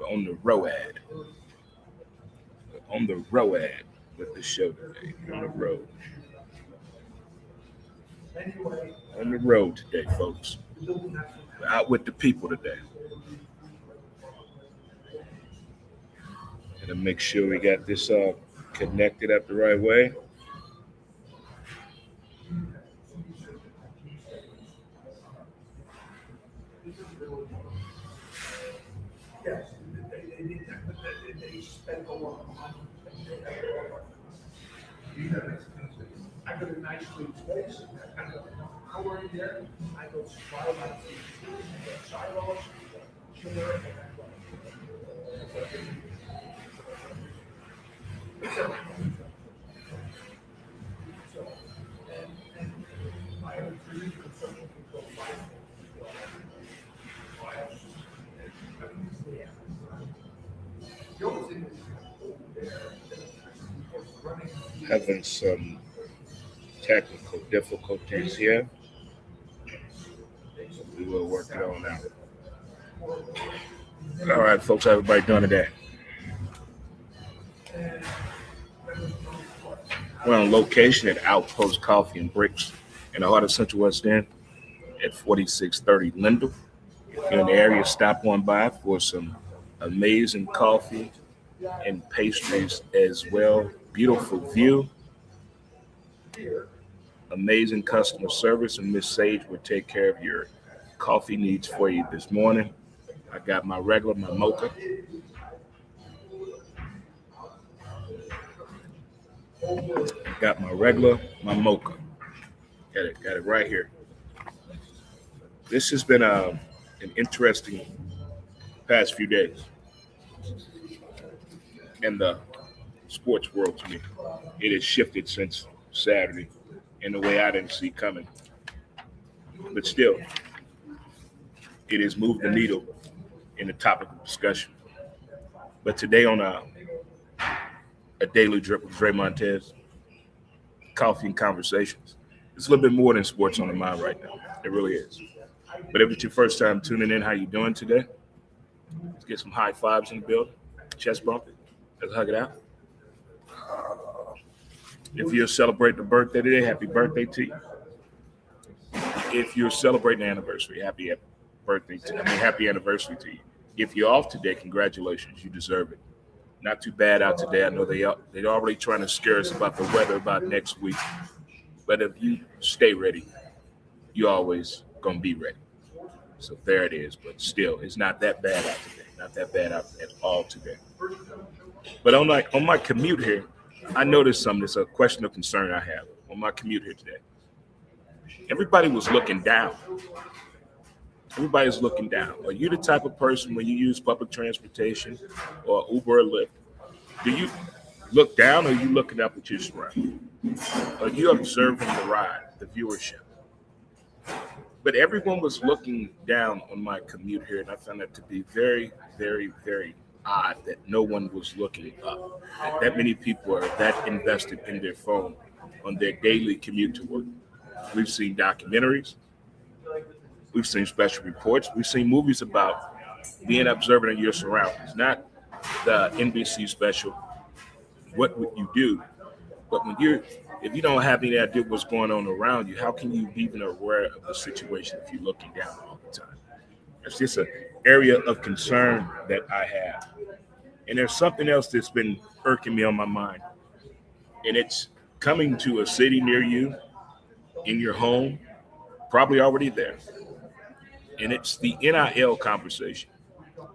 We're on the road. We're on the road with the show today. We're on the road. On the road today, folks. We're out with the people today. Gotta make sure we got this connected up the right way. Having some technical difficulties here. We will work it on out. All right, folks, how everybody doing today? We're on location at Outpost Coffee and Bricks in the heart of Central West End at 4630 Lindell. If you're in the area, stop on by for some amazing coffee and pastries as well. Beautiful view. Amazing customer service, and Miss Sage will take care of your coffee needs for you this morning. I got my regular, my mocha. Got my regular, my mocha. Got it right here. This has been an interesting past few days in the sports world to me. It has shifted since Saturday in a way I didn't see coming. But still, it has moved the needle in the topic of discussion. But today on a daily drip with Dre Montez, coffee and conversations, it's a little bit more than sports on the mind right now. It really is. But if it's your first time tuning in, how you doing today? Let's get some high fives in the building. Chest bump it. Let's hug it out. If you're celebrating a birthday today, happy birthday to you. If you're celebrating an anniversary, happy anniversary to you. If you're off today, congratulations. You deserve it. Not too bad out today. I know they're already trying to scare us about the weather about next week. But if you stay ready, you're always going to be ready. So there it is. But still, it's not that bad out today. Not that bad out at all today. But on my commute here, I noticed something. It's a question of concern I have on my commute here today. Everybody was looking down. Everybody's looking down. Are you the type of person when you use public transportation or Uber or Lyft, do you look down or are you looking up at your surroundings? Are you observing the ride, the viewership? But everyone was looking down on my commute here, and I found that to be very, very, very odd that no one was looking up. That many people are that invested in their phone on their daily commute to work. We've seen documentaries. We've seen special reports. We've seen movies about being observant of your surroundings, not the NBC special, What Would You Do? But if you don't have any idea what's going on around you, how can you be even aware of the situation if you're looking down all the time? It's just an area of concern that I have. And there's something else that's been irking me on my mind. And it's coming to a city near you, in your home, probably already there. And it's the NIL conversation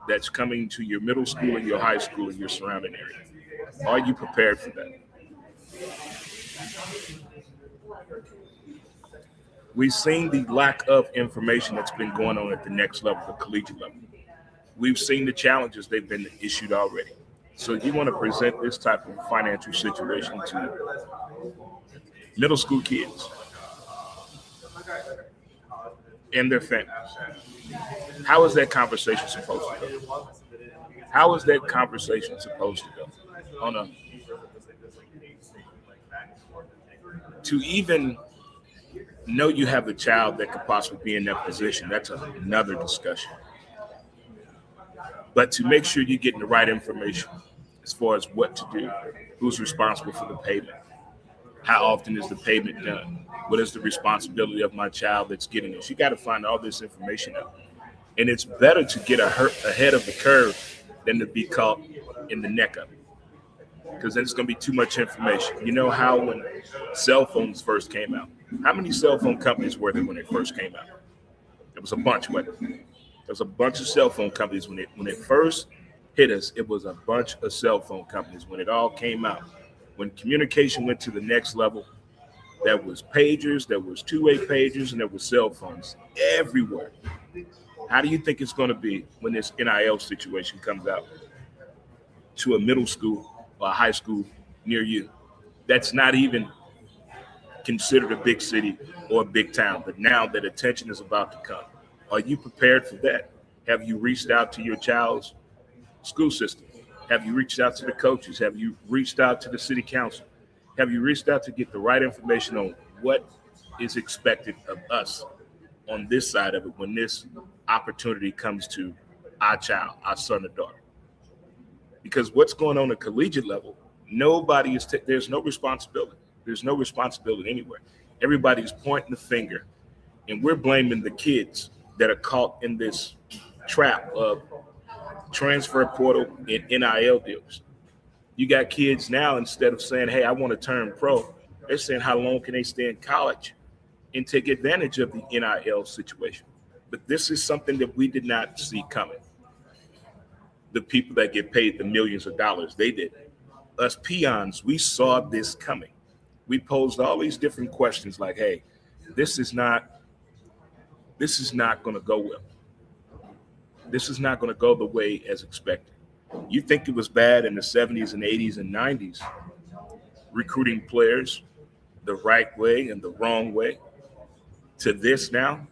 that's coming to your middle school and your high school and your surrounding area. Are you prepared for that? We've seen the lack of information that's been going on at the next level, the collegiate level. We've seen the challenges they've been issued already. So you want to present this type of financial situation to middle school kids and their families. How is that conversation supposed to go? How is that conversation supposed to go? To even know you have a child that could possibly be in that position, that's another discussion. but to make sure you're getting the right information as far as what to do, who's responsible for the payment, how often is the payment done, what is the responsibility of my child that's getting this. You got to find all this information out. And it's better to get ahead of the curve than to be caught in the neck of it, because then it's going to be too much information. You know how when cell phones first came out, how many cell phone companies were there when they first came out? There was a bunch, wasn't it? There was a bunch of cell phone companies when it first hit us. It was a bunch of cell phone companies when it all came out. When communication went to the next level, there was pagers, there was two-way pagers, and there was cell phones everywhere. How do you think it's going to be when this NIL situation comes out to a middle school or a high school near you? That's not even considered a big city or a big town, but now that attention is about to come. Are you prepared for that? Have you reached out to your child's school system? Have you reached out to the coaches? Have you reached out to the city council? Have you reached out to get the right information on what is expected of us on this side of it when this opportunity comes to our child, our son or daughter? Because what's going on at collegiate level, nobody is, there's no responsibility. There's no responsibility anywhere. Everybody's pointing the finger, and we're blaming the kids that are caught in this trap of transfer portal and NIL deals. You got kids now, instead of saying, hey, I want to turn pro, they're saying how long can they stay in college and take advantage of the NIL situation. But this is something that we did not see coming. The people that get paid the millions of dollars, they did. Us peons, we saw this coming. We posed all these different questions like, hey, this is not going to go well. This is not going to go the way as expected. You think it was bad in the 70s and 80s and 90s, recruiting players the right way and the wrong way, to this now?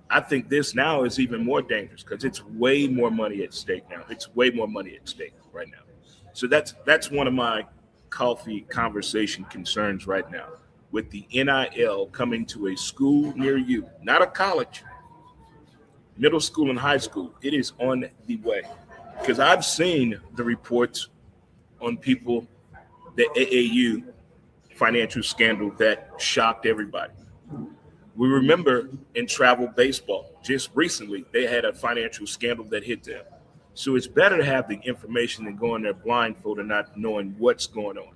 I think this now is even more dangerous because it's way more money at stake now. It's way more money at stake right now. So that's one of my coffee conversation concerns right now with the NIL coming to a school near you, not a college, middle school and high school. It is on the way, because I've seen the reports on people, the AAU financial scandal that shocked everybody. We remember in travel baseball, just recently, they had a financial scandal that hit them. So it's better to have the information than going there blindfolded and not knowing what's going on.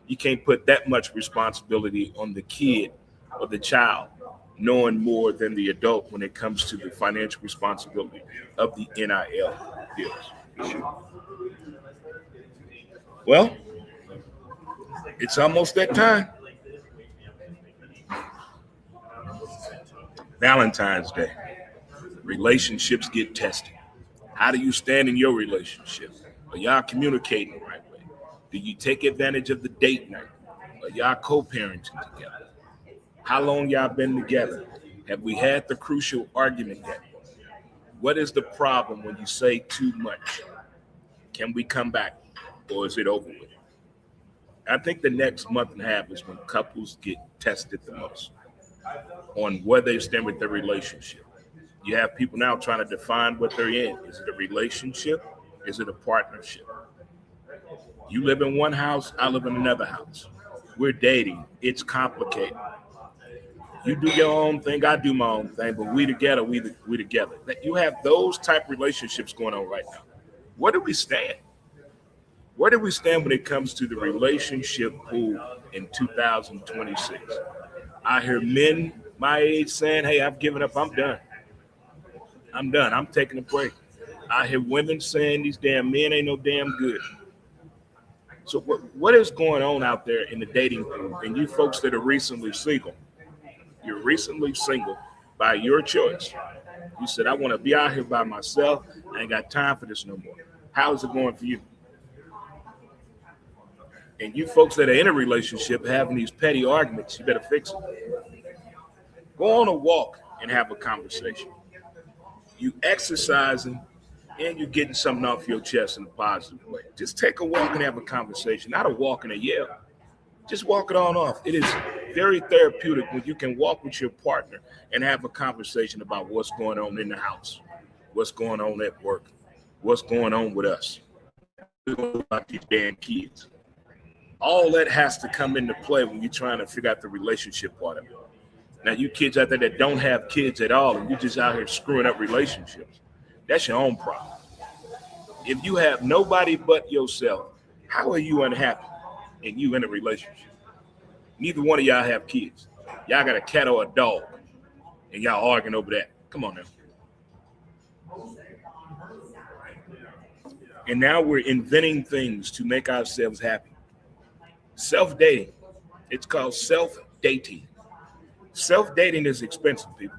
You can't put that much responsibility on the kid or the child knowing more than the adult when it comes to the financial responsibility of the NIL deals. Well, it's almost that time. Valentine's Day. Relationships get tested. How do you stand in your relationship? Are y'all communicating the right way? Do you take advantage of the date night? Are y'all co-parenting together? How long y'all been together? Have we had the crucial argument yet? What is the problem when you say too much? Can we come back, or is it over with? I think the next month and a half is when couples get tested the most on where they stand with their relationship. You have people now trying to define what they're in. Is it a relationship? Is it a partnership? You live in one house, I live in another house. We're dating. It's complicated. You do your own thing, I do my own thing, but we together, we together. You have those type relationships going on right now. Where do we stand? Where do we stand when it comes to the relationship pool in 2026? I hear men my age saying, hey, I've given up, I'm done. I'm taking a break. I hear women saying these damn men ain't no damn good. So what is going on out there in the dating pool? And you folks that are recently single, you're recently single by your choice. You said, I want to be out here by myself. I ain't got time for this no more. How's it going for you? And you folks that are in a relationship having these petty arguments, you better fix it. Go on a walk and have a conversation. You exercising and you're getting something off your chest in a positive way. Just take a walk and have a conversation, not a walk and a yell. Just walk it on off. It is very therapeutic when you can walk with your partner and have a conversation about what's going on in the house, what's going on at work, what's going on with us. We're going to about these damn kids. All that has to come into play when you're trying to figure out the relationship part of it. Now, you kids out there that don't have kids at all and you're just out here screwing up relationships, that's your own problem. If you have nobody but yourself, how are you unhappy and you in a relationship? Neither one of y'all have kids. Y'all got a cat or a dog and y'all arguing over that. Come on now. And now we're inventing things to make ourselves happy. Self-dating. It's called self-dating. Self-dating is expensive, people.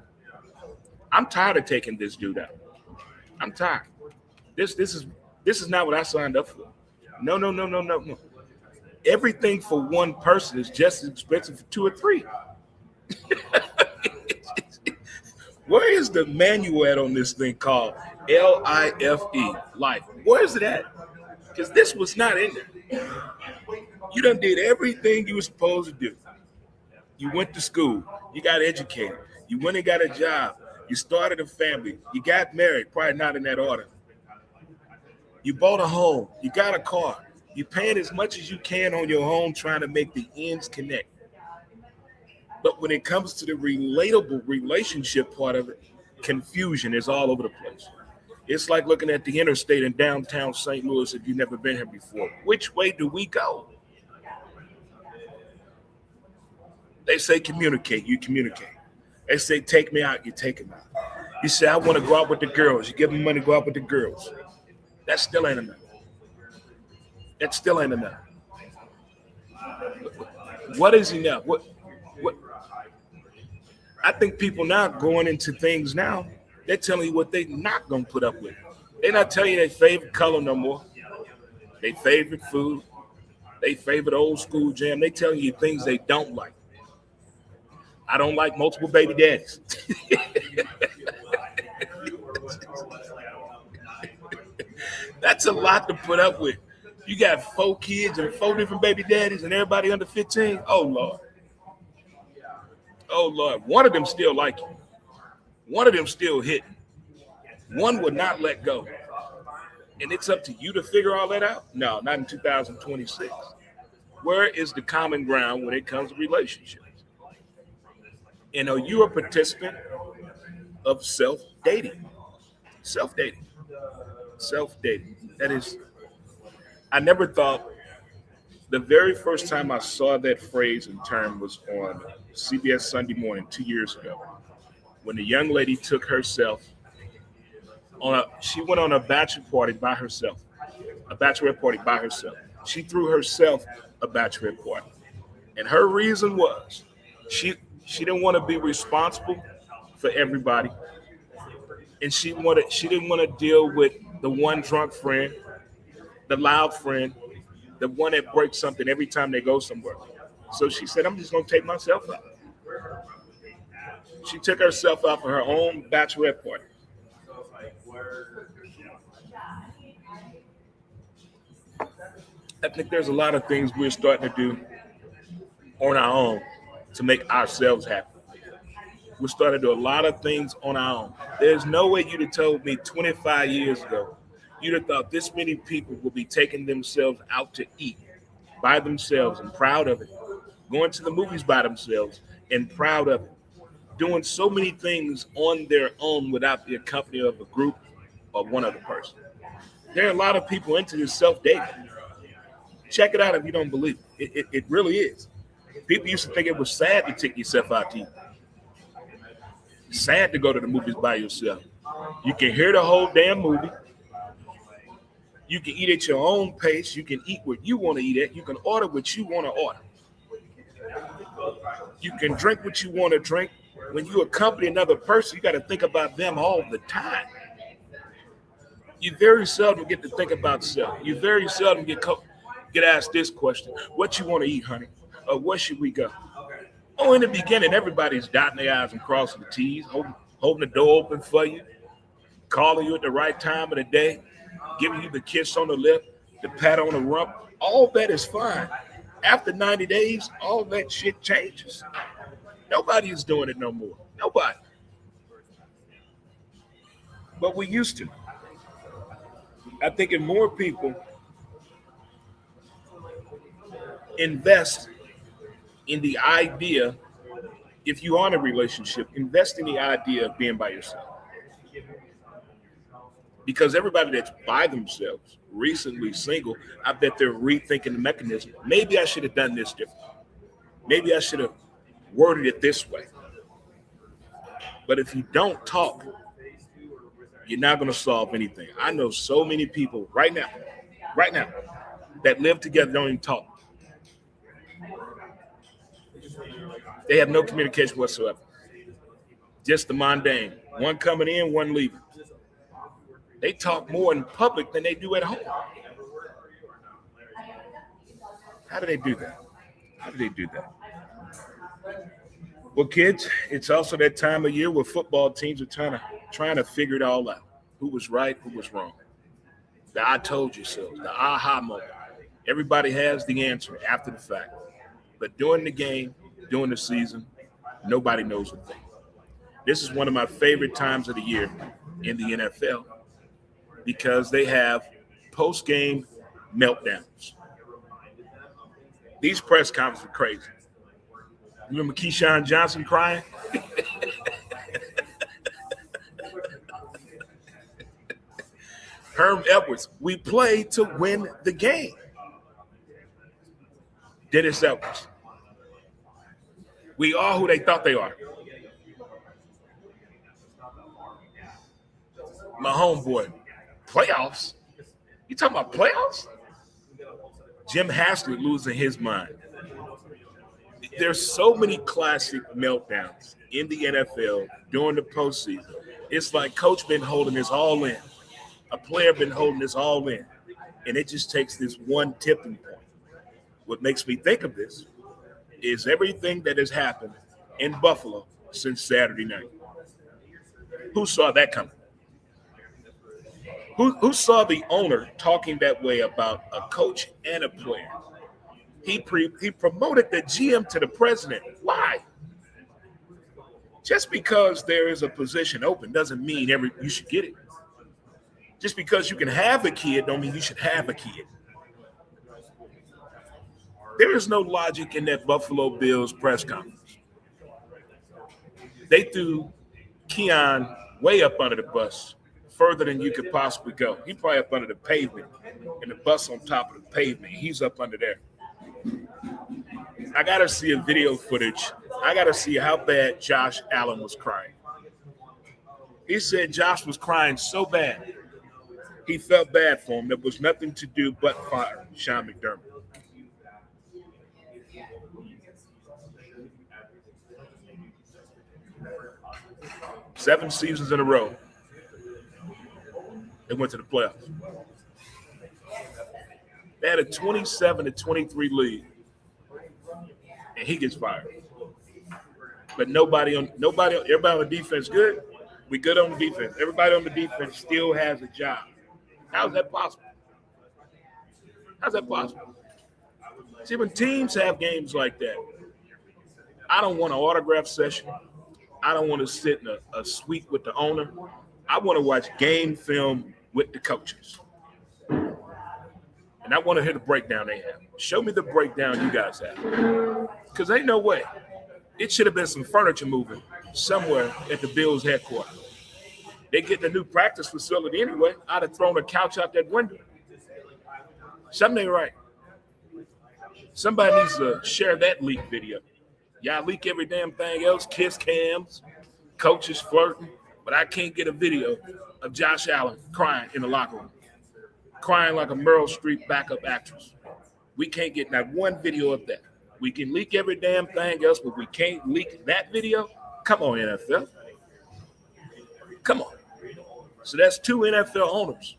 I'm tired of taking this dude out. I'm tired. This is not what I signed up for. No. Everything for one person is just as expensive for two or three. Where is the manual at on this thing called LIFE? Life. Where is it at? Because this was not in there. You done did everything you were supposed to do. You went to school. You got educated. You went and got a job. You started a family. You got married. Probably not in that order. You bought a home. You got a car. You're paying as much as you can on your home trying to make the ends connect. But when it comes to the relatable relationship part of it, confusion is all over the place. It's like looking at the interstate in downtown St. Louis if you've never been here before. Which way do we go? They say communicate, you communicate. They say take me out, you take them out. You say I want to go out with the girls, you give them money to go out with the girls. That still ain't enough. That still ain't enough. What is enough? What? I think people now going into things now, they're telling you what they're not going to put up with. They're not telling you their favorite color no more. Their favorite food. Their favorite old school jam. They telling you things they don't like. I don't like multiple baby daddies. That's a lot to put up with. You got 4 kids and 4 different baby daddies and everybody under 15. Oh, Lord. Oh, Lord. One of them still like you. One of them still hitting. One would not let go. And it's up to you to figure all that out? No, not in 2026. Where is the common ground when it comes to relationships? And are you a participant of self-dating? Self-dating. Self-dating. That is, I never thought, the very first time I saw that phrase and term was on CBS Sunday Morning 2 years ago, when the young lady took herself she went on a bachelorette party by herself. She threw herself a bachelorette party. And her reason was she didn't want to be responsible for everybody. And she didn't want to deal with the one drunk friend, the loud friend, the one that breaks something every time they go somewhere. So she said, I'm just going to take myself out. She took herself out for her own bachelorette party. I think there's a lot of things we're starting to do on our own to make ourselves happy. We're starting to do a lot of things on our own. There's no way you'd have told me 25 years ago, you'd have thought this many people would be taking themselves out to eat by themselves and proud of it, going to the movies by themselves and proud of it, doing so many things on their own without the accompaniment of a group or one other person. There are a lot of people into this self-dating. Check it out if you don't believe it. It really is. People used to think it was sad to take yourself out to eat. It's sad to go to the movies by yourself. You can hear the whole damn movie. You can eat at your own pace. You can eat what you want to eat at. You can order what you want to order. You can drink what you want to drink. When you accompany another person, you got to think about them all the time. You very seldom get to think about self. You very seldom get asked this question: what you want to eat, honey? Or where should we go? Oh, in the beginning, everybody's dotting their I's and crossing the T's, holding the door open for you, calling you at the right time of the day, giving you the kiss on the lip, the pat on the rump. All that is fine. After 90 days, all that shit changes. Nobody is doing it no more. Nobody. But we used to. I think if more people invest in the idea, if you are in a relationship, invest in the idea of being by yourself. Because everybody that's by themselves, recently single, I bet they're rethinking the mechanism. Maybe I should have done this different. Maybe I should have worded it this way. But if you don't talk, you're not going to solve anything. I know so many people right now, that live together don't even talk. They have no communication whatsoever. Just the mundane. One coming in, one leaving. They talk more in public than they do at home. How do they do that? How do they do that? Well, kids, it's also that time of year where football teams are trying to figure it all out. Who was right, who was wrong. The I told you so, the aha moment. Everybody has the answer after the fact. But during the game, during the season, nobody knows a thing. This is one of my favorite times of the year in the NFL because they have post-game meltdowns. These press conferences are crazy. You remember Keyshawn Johnson crying? Herm Edwards, we play to win the game. Dennis Edwards, we are who they thought they are. My homeboy, playoffs? You talking about playoffs? Jim Haslett losing his mind. There's so many classic meltdowns in the NFL during the postseason. It's like coach been holding this all in. A player been holding this all in. And it just takes this one tipping point. What makes me think of this is everything that has happened in Buffalo since Saturday night. Who saw that coming? Who saw the owner talking that way about a coach and a player? He promoted the GM to the president. Why? Just because there is a position open doesn't mean you should get it. Just because you can have a kid don't mean you should have a kid. There is no logic in that Buffalo Bills press conference. They threw Keon way up under the bus, further than you could possibly go. He probably up under the pavement, and the bus on top of the pavement. He's up under there. I got to see a video footage. I got to see how bad Josh Allen was crying. He said Josh was crying so bad, he felt bad for him. There was nothing to do but fire Sean McDermott. Seven seasons in a row, they went to the playoffs. They had a 27-23 lead, and he gets fired. But everybody on the defense good. We good on the defense. Everybody on the defense still has a job. How's that possible? How's that possible? See, when teams have games like that, I don't want an autograph session. I don't want to sit in a suite with the owner. I want to watch game film with the coaches. And I want to hear the breakdown they have. Show me the breakdown you guys have. Because ain't no way. It should have been some furniture moving somewhere at the Bills headquarters. They get the new practice facility anyway. I'd have thrown a couch out that window. Something ain't right. Somebody needs to share that leak video. Y'all leak every damn thing else, kiss cams, coaches flirting, but I can't get a video of Josh Allen crying in the locker room, crying like a Meryl Streep backup actress. We can't get not one video of that. We can leak every damn thing else, but we can't leak that video? Come on, NFL. Come on. So that's two NFL owners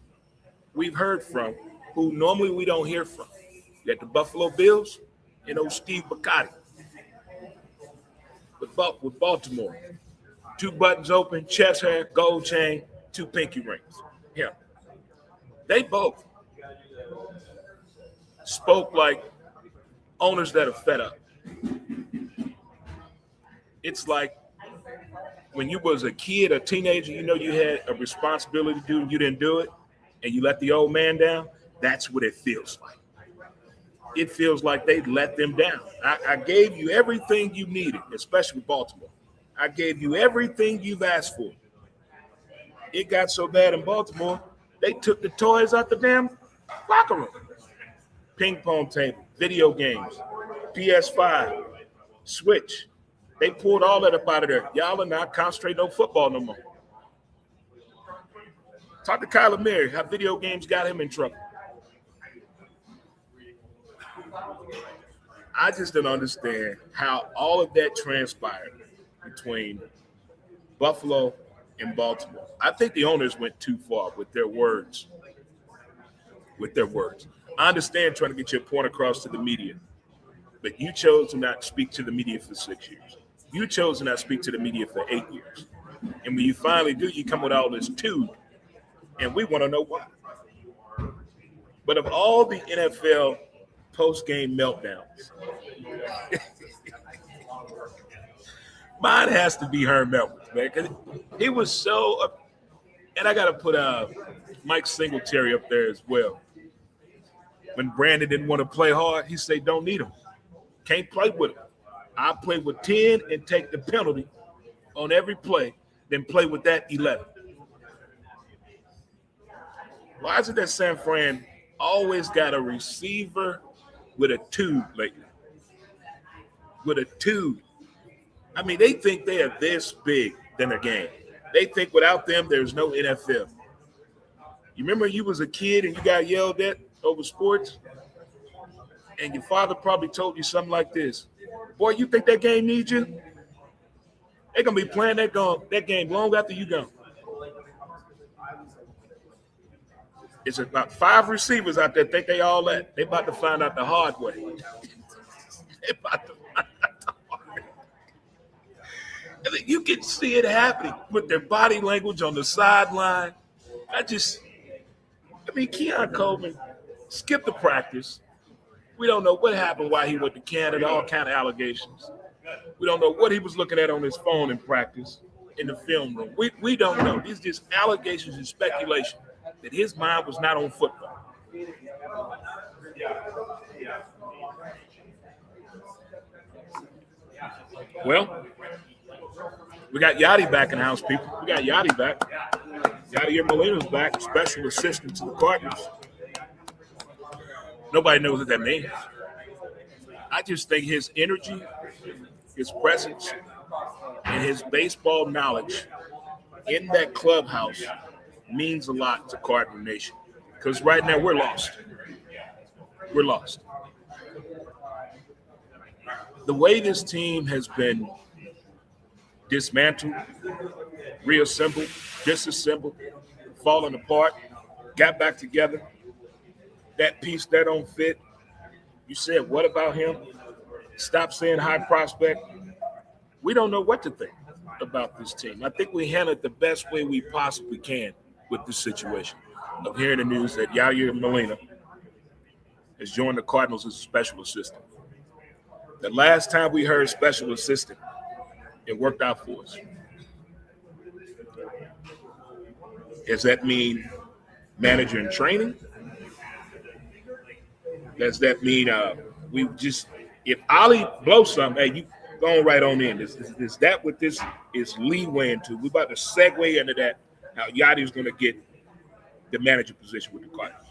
we've heard from who normally we don't hear from. You got the Buffalo Bills and old Steve Bacatti with Baltimore. Two buttons open, chest hair, gold chain, two pinky rings. Yeah. They both spoke like owners that are fed up. It's like when you was a kid, a teenager, you know you had a responsibility to do and you didn't do it. and you let the old man down, that's what it feels like. It feels like they let them down. I gave you everything you needed, especially Baltimore. I gave you everything you've asked for. It got so bad in Baltimore, they took the toys out the damn locker room. Ping pong table, video games, PS5, Switch. They pulled all that up out of there. Y'all are not concentrating on football no more. Talk to Kyler Murray, how video games got him in trouble. I just don't understand how all of that transpired between Buffalo and Baltimore. I think the owners went too far with their words. I understand trying to get your point across to the media, but you chose to not speak to the media for 6 years. You chose to not speak to the media for 8 years. And when you finally do, you come with all this too, and we want to know why. But of all the NFL post-game meltdowns, mine has to be Herm Edwards, man, because he was so and I got to put Mike Singletary up there as well. When Brandon didn't want to play hard, he said, don't need him. Can't play with him. I'll play with 10 and take the penalty on every play, then play with that 11. Why is it that San Fran always got a receiver with a tube lately? With a tube. I mean, they think they are this big than a game. They think without them, there's no NFL. You remember you was a kid and you got yelled at over sports? And your father probably told you something like this. Boy, you think that game needs you? They're going to be playing that game long after you gone. It's about 5 receivers out there think they all that. They about to find out the hard way. They about to find out the hard way. I mean, you can see it happening with their body language on the sideline. Keon Coleman skipped the practice. We don't know what happened, why he went to Canada, all kind of allegations. We don't know what he was looking at on his phone in practice in the film room. We don't know. These are just allegations and speculation that his mind was not on football. Well, we got Yachty back in the house, people. We got Yachty back. Yachty Molina's back, special assistant to the Cardinals. Nobody knows what that means. I just think his energy, his presence, and his baseball knowledge in that clubhouse means a lot to Cardinal Nation. Because right now we're lost. We're lost. The way this team has been dismantled, reassembled, disassembled, falling apart, got back together, that piece that don't fit, you said, what about him? Stop saying high prospect. We don't know what to think about this team. I think we handled it the best way we possibly can with this situation of hearing the news that Yadier Molina has joined the Cardinals as a special assistant. The last time we heard special assistant, it worked out for us. Does that mean manager in training? Does that mean if Ali blows something, hey, you go right on in. Is that what this is leeway into? We're about to segue into that, how Yachty's going to get the manager position with the Cardinals.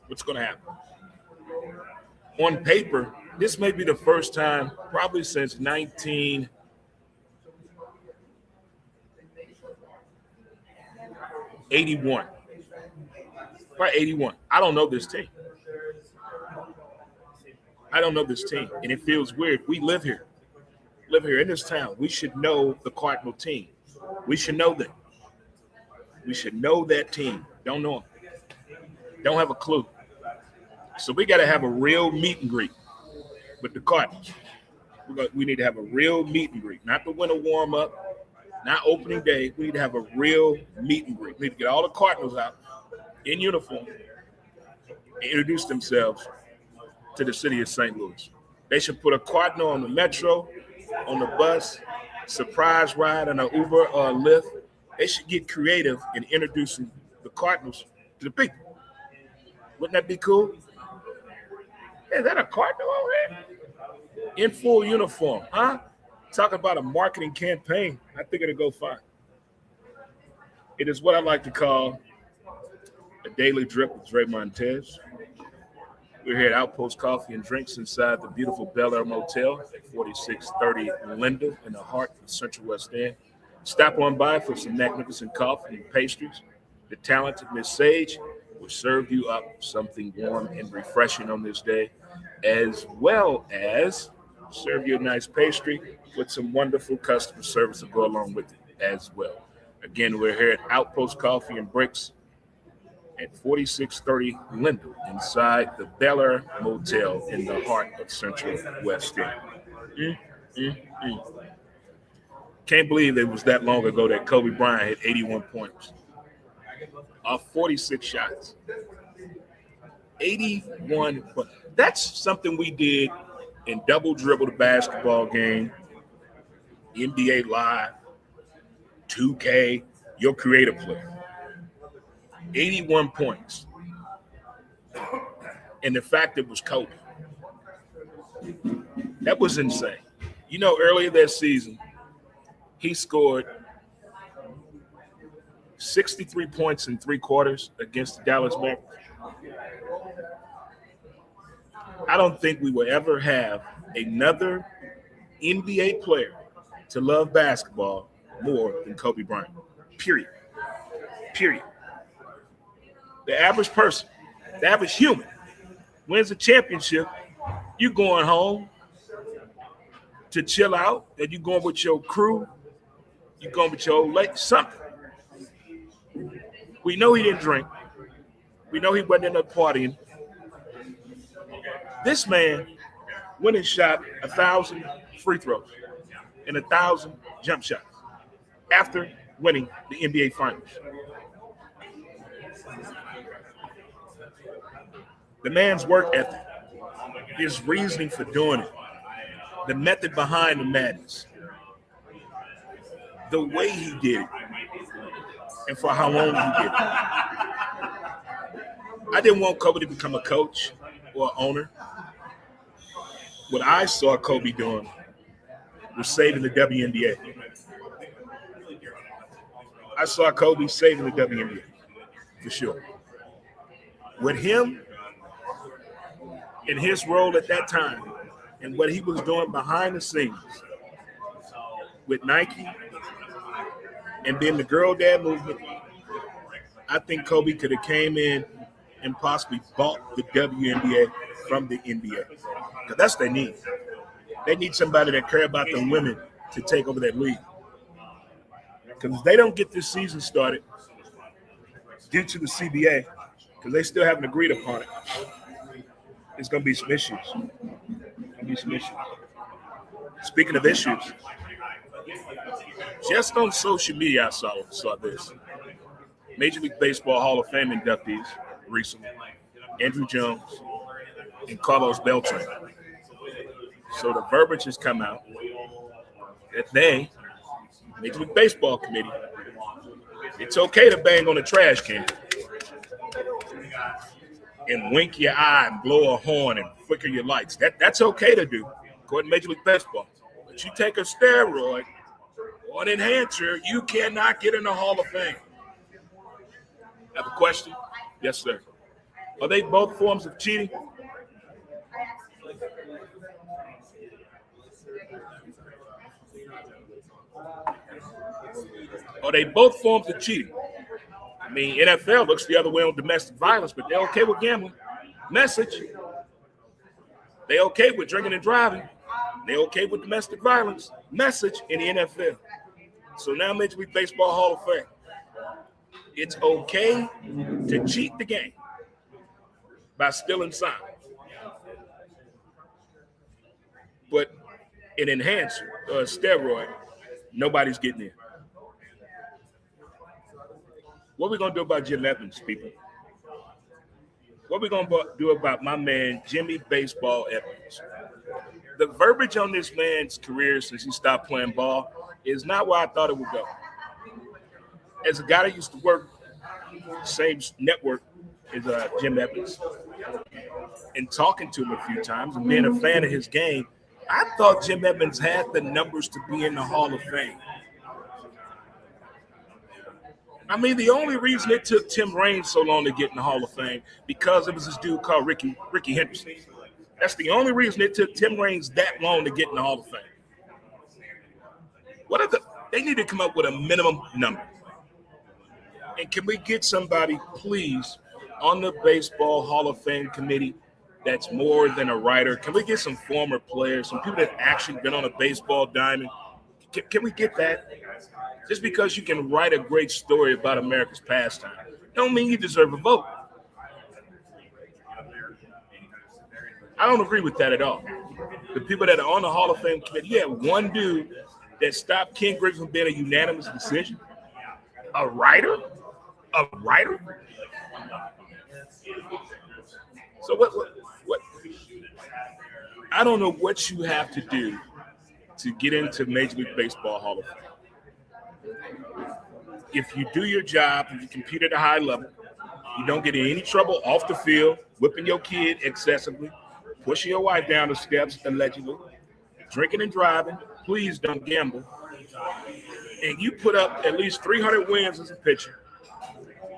What's going to happen? On paper, this may be the first time, probably since 1981. Probably 81. I don't know this team. And it feels weird. We live here in this town. We should know the Cardinal team. We should know them. We should know that team. Don't know them. Don't have a clue. So we got to have a real meet and greet with the Cardinals. We need to have a real meet and greet, not the winter warm up, not opening day. We need to have a real meet and greet. We need to get all the Cardinals out in uniform and introduce themselves to the city of St. Louis. They should put a Cardinal on the metro, on the bus, surprise ride on an Uber or a Lyft, They should get creative in introducing the Cardinals to the people. Wouldn't that be cool? Is that a Cardinal over there? In full uniform, huh? Talking about a marketing campaign. I think it'll go fine. It is what I like to call a daily drip with Dre Montez. We're here at Outpost Coffee and Drinks inside the beautiful Bel Air Motel at 4630 Linda in the heart of Central West End. Stop on by for some magnificent coffee and pastries. The talented Miss Sage will serve you up something warm and refreshing on this day, as well as serve you a nice pastry with some wonderful customer service to go along with it as well. Again, we're here at Outpost Coffee and Bricks at 4630 Linda inside the Bel Air Motel in the heart of Central West End. Can't believe it was that long ago that Kobe Bryant hit 81 points off 46 shots. 81 points. That's something we did in double dribble the basketball game, NBA Live, 2K, your creative play. 81 points. And the fact it was Kobe. That was insane. You know, earlier that season, he scored 63 points in 3 quarters against the Dallas Mavericks. I don't think we will ever have another NBA player to love basketball more than Kobe Bryant. Period. The average person, the average human, wins a championship, you going home to chill out, and you going with your crew, you going with your old lady, something. We know he didn't drink. We know he wasn't in there partying. This man went and shot 1,000 free throws and 1,000 jump shots after winning the NBA Finals. The man's work ethic, his reasoning for doing it, the method behind the madness, the way he did it, and for how long he did it. I didn't want Kobe to become a coach or owner. What I saw Kobe doing was saving the WNBA. I saw Kobe saving the WNBA, for sure. With him, in his role at that time, and what he was doing behind the scenes with Nike and then the girl dad movement, I think Kobe could have came in and possibly bought the WNBA from the NBA. Because that's what they need. They need somebody that care about the women to take over that league. Because if they don't get this season started due to the CBA, because they still haven't agreed upon it, it's going to be some issues. Speaking of issues, just on social media, I saw this. Major League Baseball Hall of Fame inductees recently, Andrew Jones and Carlos Beltran. So the verbiage has come out that they, Major League Baseball Committee, it's okay to bang on a trash can and wink your eye and blow a horn and flicker your lights. That's okay to do, according to Major League Baseball. But you take a steroid or an enhancer, you cannot get in the Hall of Fame. Have a question? Yes, sir. Are they both forms of cheating? Are they both forms of cheating? I mean, NFL looks the other way on domestic violence, but they're okay with gambling. Message. They okay with drinking and driving. They okay with domestic violence. Message in the NFL. So now Major League Baseball Hall of Fame. It's okay to cheat the game by stealing signs. But an enhancer or a steroid, nobody's getting in. What are we going to do about Jim Evans, people? What are we going to do about my man, Jimmy Baseball Evans? The verbiage on this man's career since he stopped playing ball is not where I thought it would go. As a guy that used to work same network as Jim Evans, and talking to him a few times and being a fan of his game, I thought Jim Evans had the numbers to be in the Hall of Fame. I mean, the only reason it took Tim Raines so long to get in the Hall of Fame because it was this dude called Ricky Henderson. That's the only reason it took Tim Raines that long to get in the Hall of Fame. They need to come up with a minimum number. And can we get somebody, please, on the Baseball Hall of Fame committee that's more than a writer? Can we get some former players, some people that actually been on a baseball diamond? Can we get that? Just because you can write a great story about America's pastime, don't mean you deserve a vote. I don't agree with that at all. The people that are on the Hall of Fame committee, you have one dude that stopped Ken Griffey from being a unanimous decision. A writer? A writer? So what? I don't know what you have to do to get into Major League Baseball Hall of Fame. If you do your job and you compete at a high level, you don't get in any trouble off the field, whipping your kid excessively, pushing your wife down the steps allegedly, drinking and driving, please don't gamble, and you put up at least 300 wins as a pitcher,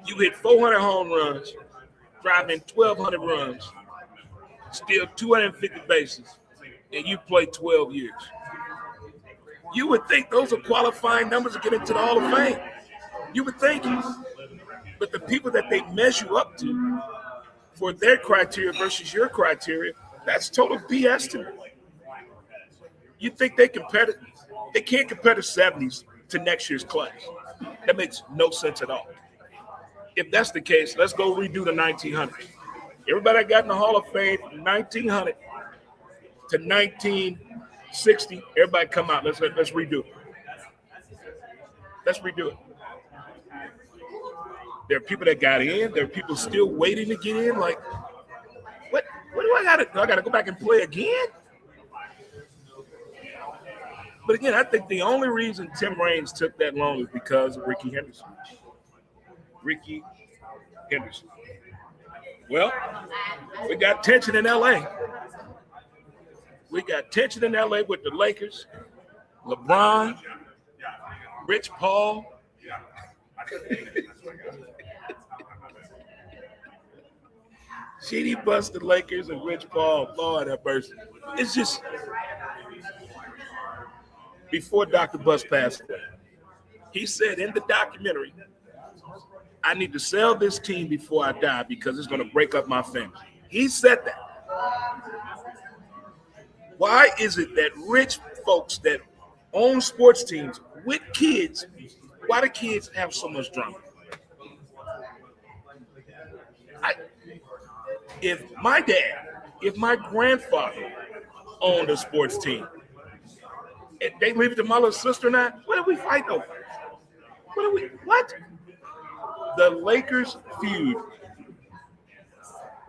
you hit 400 home runs, driving 1,200 runs, steal 250 bases, and you play 12 years. You would think those are qualifying numbers to get into the Hall of Fame. You would think. But the people that they measure up to for their criteria versus your criteria, that's total BS to me. You think they can't compare the 70s to next year's class. That makes no sense at all. If that's the case, let's go redo the 1900s. Everybody that got in the Hall of Fame from 1900 to 1960, everybody come out. Let's redo it. Let's redo it. There are people that got in. There are people still waiting to get in. Like, what do I got to do? I got to go back and play again? But again, I think the only reason Tim Raines took that long is because of Ricky Henderson. Ricky Henderson. Well, we got tension in L.A. We got tension in L.A. with the Lakers, LeBron, Rich Paul. Sheedy bust the Lakers and Rich Paul. Lord have mercy. It's just before Dr. Bus passed away. He said in the documentary, I need to sell this team before I die because it's going to break up my family. He said that. Why is it that rich folks that own sports teams with kids, why do kids have so much drama? If my grandfather owned a sports team, and they leave it to my little sister and I, what are we fighting over? What? The Lakers feud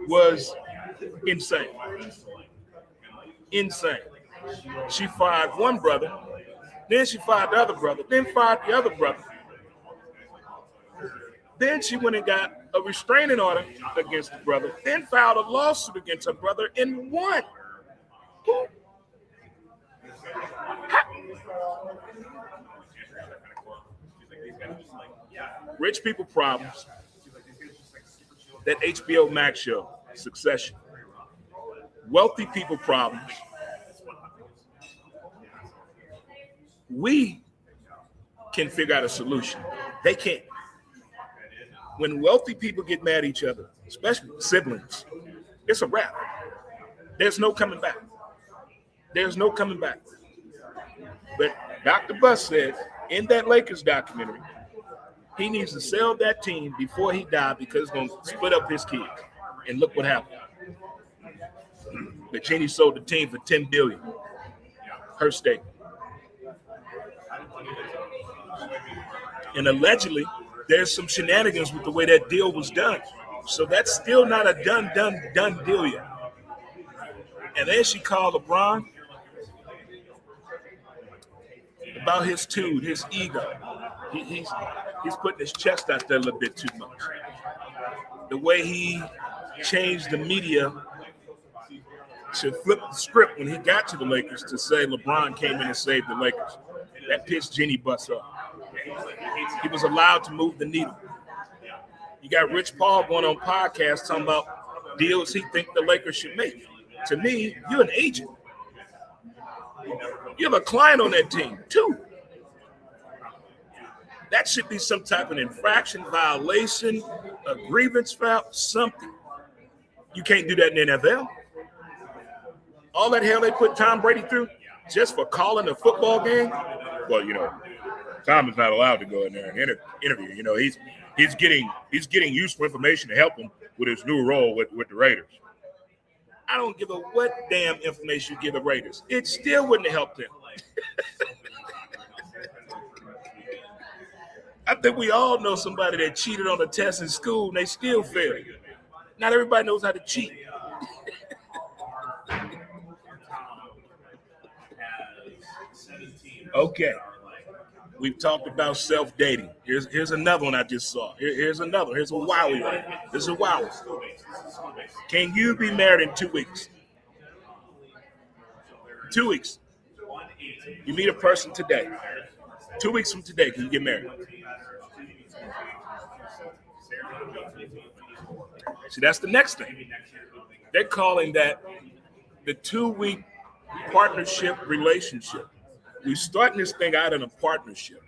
was insane. Insane. She fired one brother, then she fired the other brother, then fired the other brother. Then she went and got a restraining order against the brother, then filed a lawsuit against her brother and won. Rich people problems. That HBO Max show, Succession. Wealthy people problems. We can figure out a solution. They can't. When wealthy people get mad at each other, especially siblings, it's a wrap. There's no coming back. There's no coming back. But Dr. Buss said in that Lakers documentary, he needs to sell that team before he died because it's going to split up his kids. And look what happened. But Cheney sold the team for $10 billion. Her stake. And allegedly, there's some shenanigans with the way that deal was done. So that's still not a done deal yet. And then she called LeBron about his tude, his ego. He's putting his chest out there a little bit too much. The way he changed the media to flip the script when he got to the Lakers to say LeBron came in and saved the Lakers. That pissed Jenny Buss off. He was allowed to move the needle. You got Rich Paul going on podcasts talking about deals he think the Lakers should make. To me, you're an agent. You have a client on that team, too. That should be some type of infraction, violation, a grievance file, something. You can't do that in the NFL. All that hell they put Tom Brady through just for calling a football game. Well, Tom is not allowed to go in there and interview. He's getting useful information to help him with his new role with the Raiders. I don't give a what damn information you give the Raiders. It still wouldn't have helped them. I think we all know somebody that cheated on a test in school and they still failed. Not everybody knows how to cheat. Okay. We've talked about self-dating. Here's another one I just saw. Here's another. Here's a wowie right here. This is a wowie. Can you be married in 2 weeks? 2 weeks. You meet a person today. 2 weeks from today, can you get married? See, that's the next thing. They're calling that the 2-week partnership relationship. We're starting this thing out in a partnership.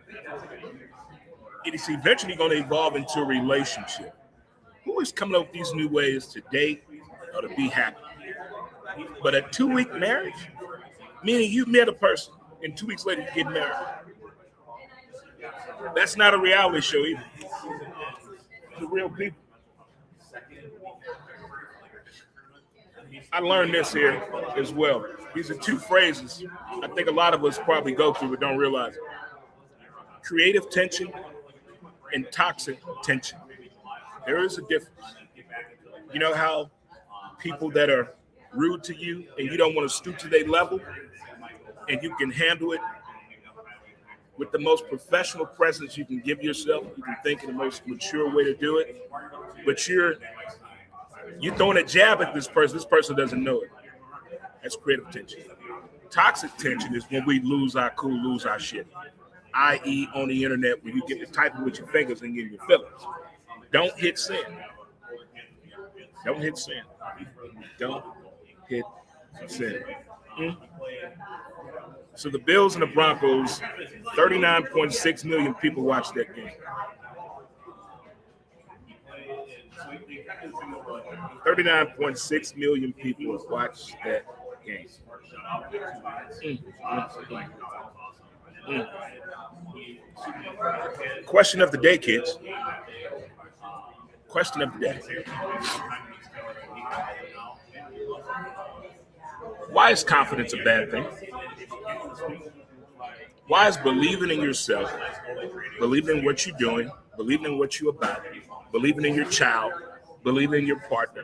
It is eventually going to evolve into a relationship. Who is coming up with these new ways to date or to be happy? But a 2-week marriage, meaning you met a person and 2 weeks later you get married. That's not a reality show either. The real people. I learned this here as well. These are two phrases I think a lot of us probably go through but don't realize it. Creative tension and toxic tension. There is a difference. You know how people that are rude to you and you don't want to stoop to their level and you can handle it with the most professional presence you can give yourself. You can think in the most mature way to do it. But you're throwing a jab at this person doesn't know it. That's creative tension. Toxic tension is when we lose our cool, lose our shit. I.e. on the internet when you get to typing with your fingers and getting your feelings. Don't hit send. Don't hit send. Don't hit send. So the Bills and the Broncos, 39.6 million people watched that game. 39.6 million people watched that game. Question of the day, kids. Question of the day. Why is confidence a bad thing? Why is believing in yourself, believing in what you're doing, believing in what you're about, believing in your child, believing in your partner,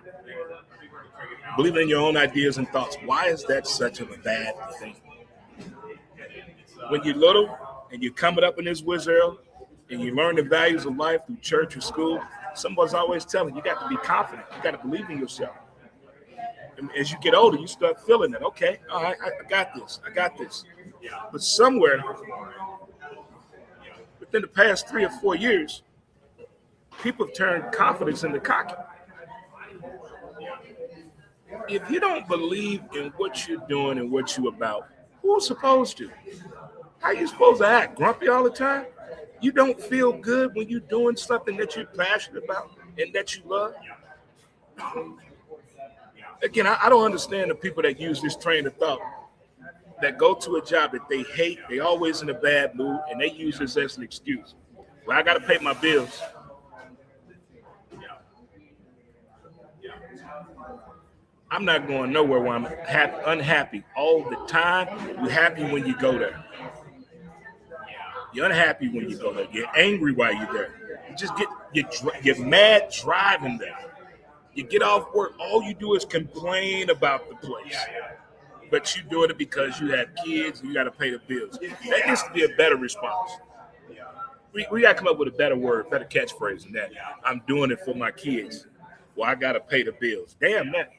believing in your own ideas and thoughts, why is that such a bad thing? When you're little and you're coming up in this wizard and you learn the values of life through church or school, somebody's always telling you got to be confident. You got to believe in yourself. And as you get older, you start feeling that, okay, all right, I got this. I got this. But somewhere within the past 3 or 4 years, people have turned confidence into cocky. If you don't believe in what you're doing and what you're about, who's supposed to? How are you supposed to act? Grumpy all the time? You don't feel good when you're doing something that you're passionate about and that you love? Again, I don't understand the people that use this train of thought, that go to a job that they hate, they always in a bad mood, and they use this as an excuse. Well, I got to pay my bills. I'm not going nowhere where I'm unhappy all the time. You're happy when you go there. You're unhappy when you go there. You're angry while you're there. You just get mad driving there. You get off work, all you do is complain about the place. But you're doing it because you have kids and you got to pay the bills. That needs to be a better response. We got to come up with a better word, better catchphrase than that. I'm doing it for my kids. Well, I got to pay the bills. Damn that.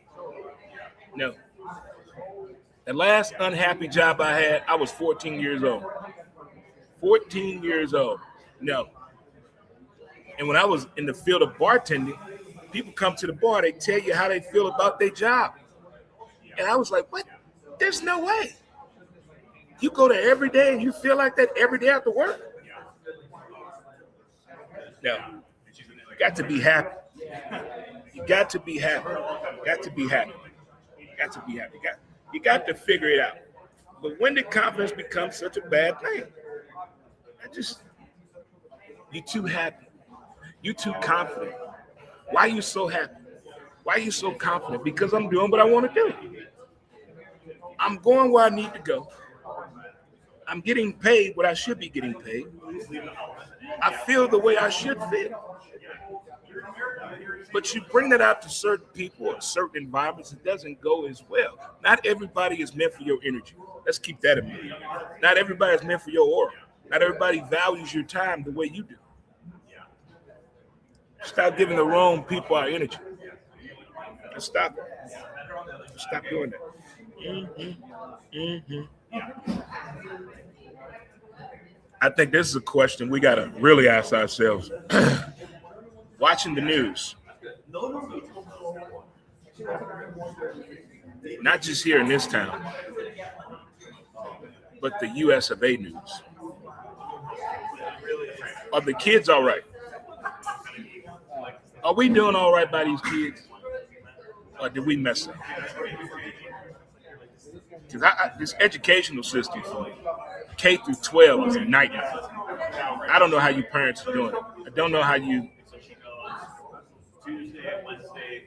No. The last unhappy job I had, I was 14 years old. 14 years old. No. And when I was in the field of bartending, people come to the bar, they tell you how they feel about their job. And I was like, what? There's no way. You go there every day and you feel like that every day after work? No. You got to be happy. You got to be happy. You got to be happy. You got to be happy. You got to figure it out. But when did confidence become such a bad thing? You're too happy. You're too confident. Why are you so happy? Why are you so confident? Because I'm doing what I want to do. I'm going where I need to go. I'm getting paid what I should be getting paid. I feel the way I should feel. But you bring that out to certain people or certain environments, it doesn't go as well. Not everybody is meant for your energy. Let's keep that in mind. Not everybody is meant for your aura. Not everybody values your time the way you do. Stop giving the wrong people our energy. And stop doing that. I think this is a question we got to really ask ourselves. Watching the news, not just here in this town, but the US of A news. Are the kids all right? Are we doing all right by these kids? Or did we mess up? Because this educational system from K through 12 is a nightmare. I don't know how you parents are doing it. I don't know how you...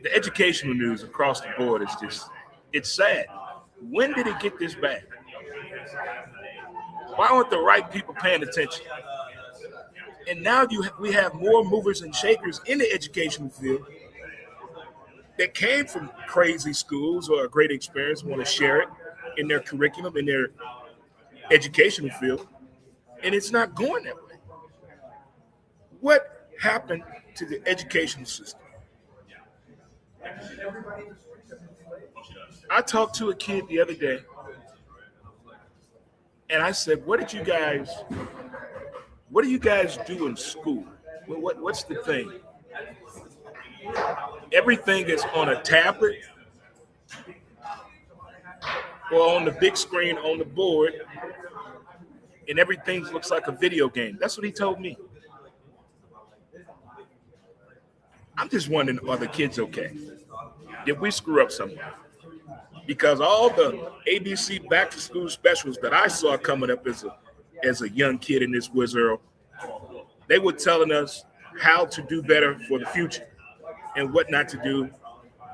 The educational news across the board is just, it's sad. When did it get this bad? Why aren't the right people paying attention? And now we have more movers and shakers in the educational field that came from crazy schools or a great experience, want to share it in their curriculum, in their educational field, and it's not going that way. What happened to the educational system? I talked to a kid the other day, and I said, what do you guys do in school? What's the thing? Everything is on a tablet or on the big screen on the board, and everything looks like a video game. That's what he told me. I'm just wondering, are the kids okay? Did we screw up somewhere? Because all the ABC back to school specials that I saw coming up as a young kid in this world, they were telling us how to do better for the future and what not to do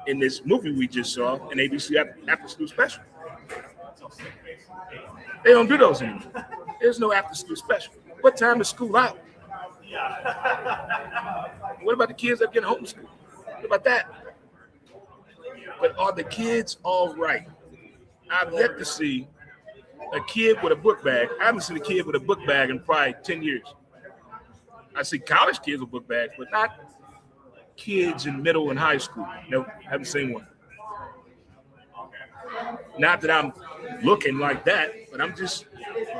in this movie we just saw, an ABC after school special. They don't do those anymore. There's no after school special. What time is school out? What about the kids that get homeschooled? What about that? But are the kids all right? I've yet to see a kid with a book bag. I haven't seen a kid with a book bag in probably 10 years. I see college kids with book bags, but not kids in middle and high school. No, haven't seen one. Not that I'm looking like that, but I'm just,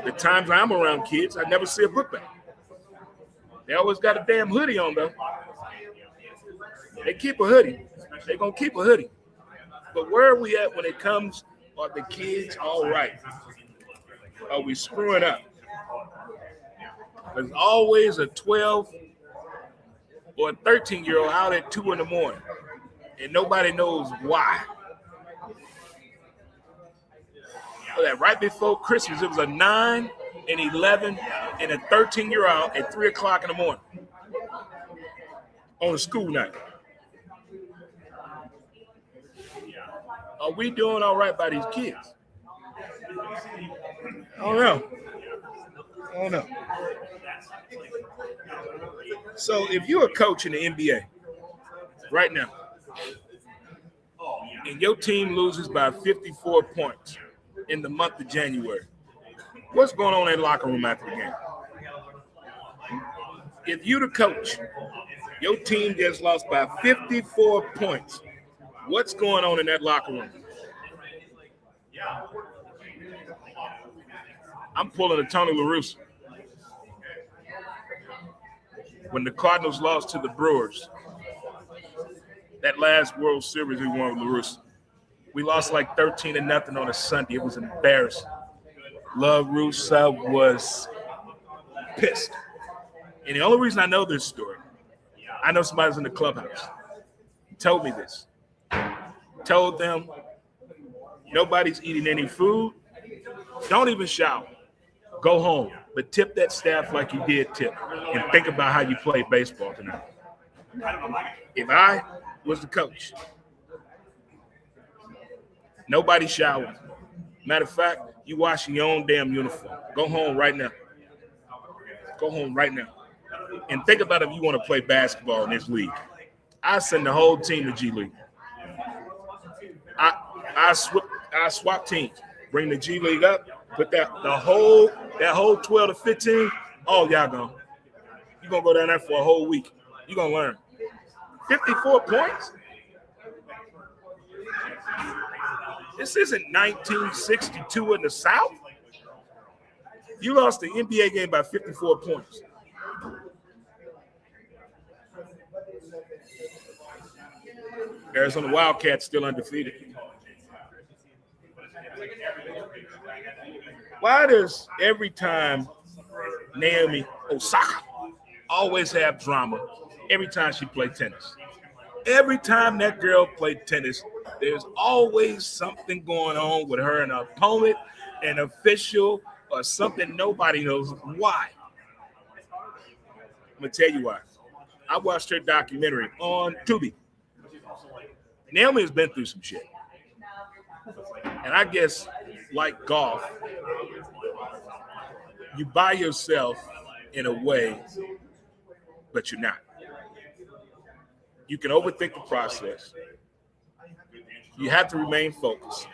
the times I'm around kids, I never see a book bag. They always got a damn hoodie on, though. They keep a hoodie. They're going to keep a hoodie. But where are we at when it comes, are the kids all right? Are we screwing up? There's always a 12 or a 13-year-old out at 2 in the morning, and nobody knows why. So that right before Christmas, it was a 9, an 11, and a 13-year-old at 3 o'clock in the morning on a school night. Are we doing all right by these kids? I don't know. So if you're a coach in the NBA right now, and your team loses by 54 points in the month of January, what's going on in that locker room after the game? If you the coach, your team gets lost by 54 points. What's going on in that locker room? I'm pulling a Tony La Russa. When the Cardinals lost to the Brewers, that last World Series we won with La Russa, we lost like 13-0 on a Sunday. It was embarrassing. La Russa was pissed. And the only reason I know this story, I know somebody's in the clubhouse. He told me this. Told them nobody's eating any food. Don't even shower. Go home. But tip that staff like you did tip. And think about how you played baseball tonight. If I was the coach, nobody showered. Matter of fact, you washing your own damn uniform. Go home right now. Go home right now. And think about if you want to play basketball in this league. I send the whole team to G League. I swap teams. Bring the G League up. Put that whole 12 to 15. Oh, y'all gone. You're gonna go down there for a whole week. You're gonna learn. 54 points. This isn't 1962 in the South. You lost the NBA game by 54 points. Arizona Wildcats still undefeated. Why does every time Naomi Osaka always have drama every time she played tennis? Every time that girl played tennis, there's always something going on with her and an opponent, an official, or something nobody knows why. I'm going to tell you why. I watched her documentary on Tubi. Naomi has been through some shit. And I guess, like golf, you buy yourself in a way, but you're not. You can overthink the process. You have to remain focused.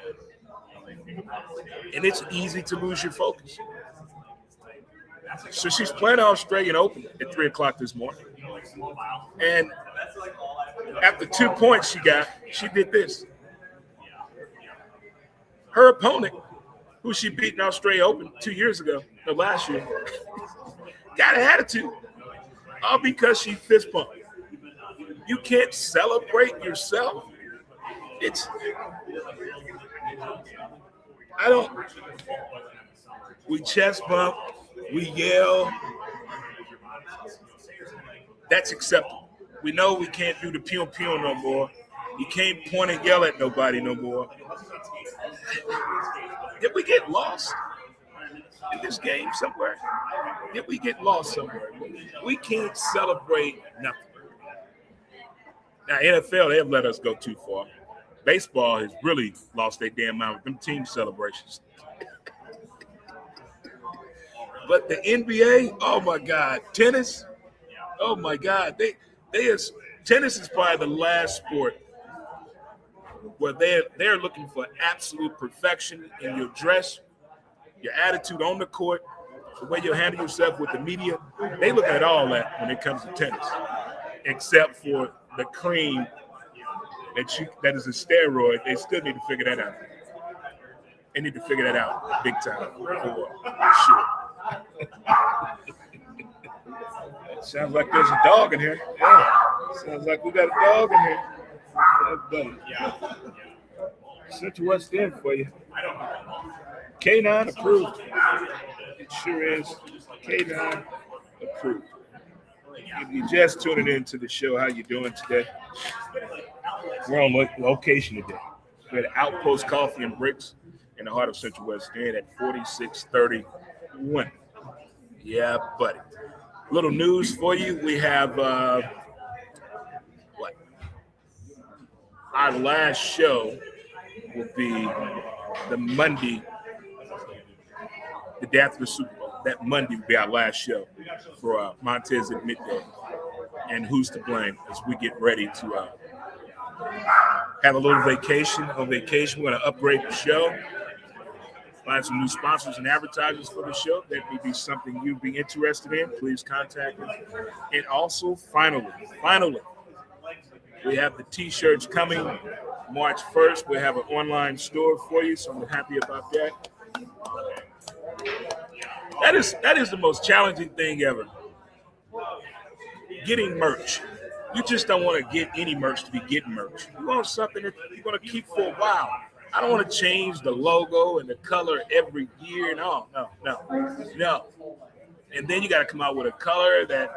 And it's easy to lose your focus. So she's playing the Australian Open at 3 o'clock this morning. And after 2 points she did this. Her opponent, who she beat in Australia Open last year, got an attitude. All because she fist bumped. You can't celebrate yourself. We chest bump, we yell. That's acceptable. We know we can't do the pew-pew no more. You can't point and yell at nobody no more. Did we get lost in this game somewhere? Did we get lost somewhere? We can't celebrate nothing. Now, NFL, they have let us go too far. Baseball has really lost their damn mind with them team celebrations. But the NBA, oh my God, tennis, oh my God, tennis is probably the last sport where they're looking for absolute perfection in your dress, your attitude on the court, the way you handle yourself with the media. They look at all that when it comes to tennis, except for the cream that is a steroid. They still need to figure that out. They need to figure that out big time for sure. Sounds like there's a dog in here. Yeah. Sounds like we got a dog in here. Yeah. Central West End for you. K9 approved. It sure is. K9 approved. If you're just tuning into the show, how you doing today? We're on location today. We're at Outpost Coffee and Bricks in the heart of Central West End at 4631. Yeah, buddy. Little news for you. We have our last show will be the Monday, the day after the Super Bowl. That Monday will be our last show for Montez at midday. And who's to blame as we get ready to have a little vacation. On vacation, we're going to upgrade the show. find some new sponsors and advertisers for the show, that may be something you'd be interested in, please contact us. And also, finally, we have the T-shirts coming March 1st. We have an online store for you, so I'm happy about that. That is the most challenging thing ever. Getting merch. You just don't want to get any merch to be getting merch. You want something that you're going to keep for a while. I don't want to change the logo and the color every year. No. And then you got to come out with a color that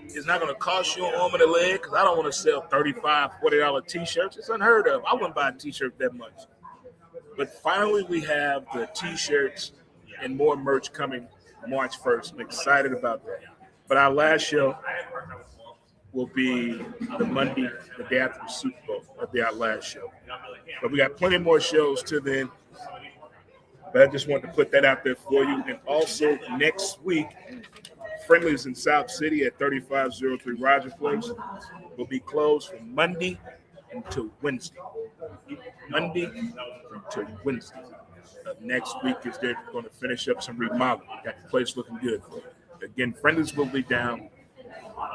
is not going to cost you an arm and a leg, because I don't want to sell $35, $40 T-shirts. It's unheard of. I wouldn't buy a T-shirt that much. But finally, we have the T-shirts and more merch coming March 1st. I'm excited about that. But our last show will be the Monday, the day after the Super Bowl. That'll be our last show. But we got plenty more shows till then. But I just wanted to put that out there for you. And also next week, Friendly's in South City at 3503 Roger Place will be closed from Monday until Wednesday. Monday until Wednesday of next week, is they're going to finish up some remodeling. Got the place looking good for it. Again, Friendly's will be down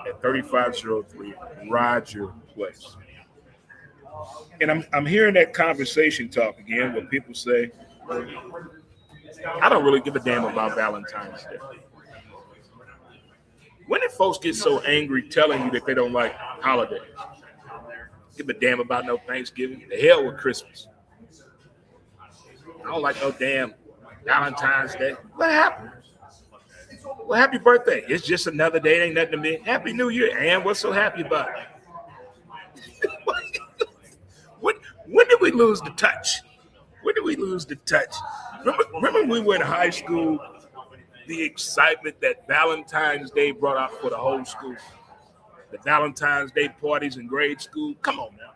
at 3503 Roger Place. And I'm hearing that conversation talk again where people say, I don't really give a damn about Valentine's Day. When did folks get so angry telling you that they don't like holidays? Give a damn about no Thanksgiving. The hell with Christmas. I don't like no damn Valentine's Day. What happened? Well, happy birthday. It's just another day. It ain't nothing to me. Happy New Year. And what's so happy about it? When did we lose the touch? When did we lose the touch? Remember when we were in high school, the excitement that Valentine's Day brought out for the whole school? The Valentine's Day parties in grade school. Come on now.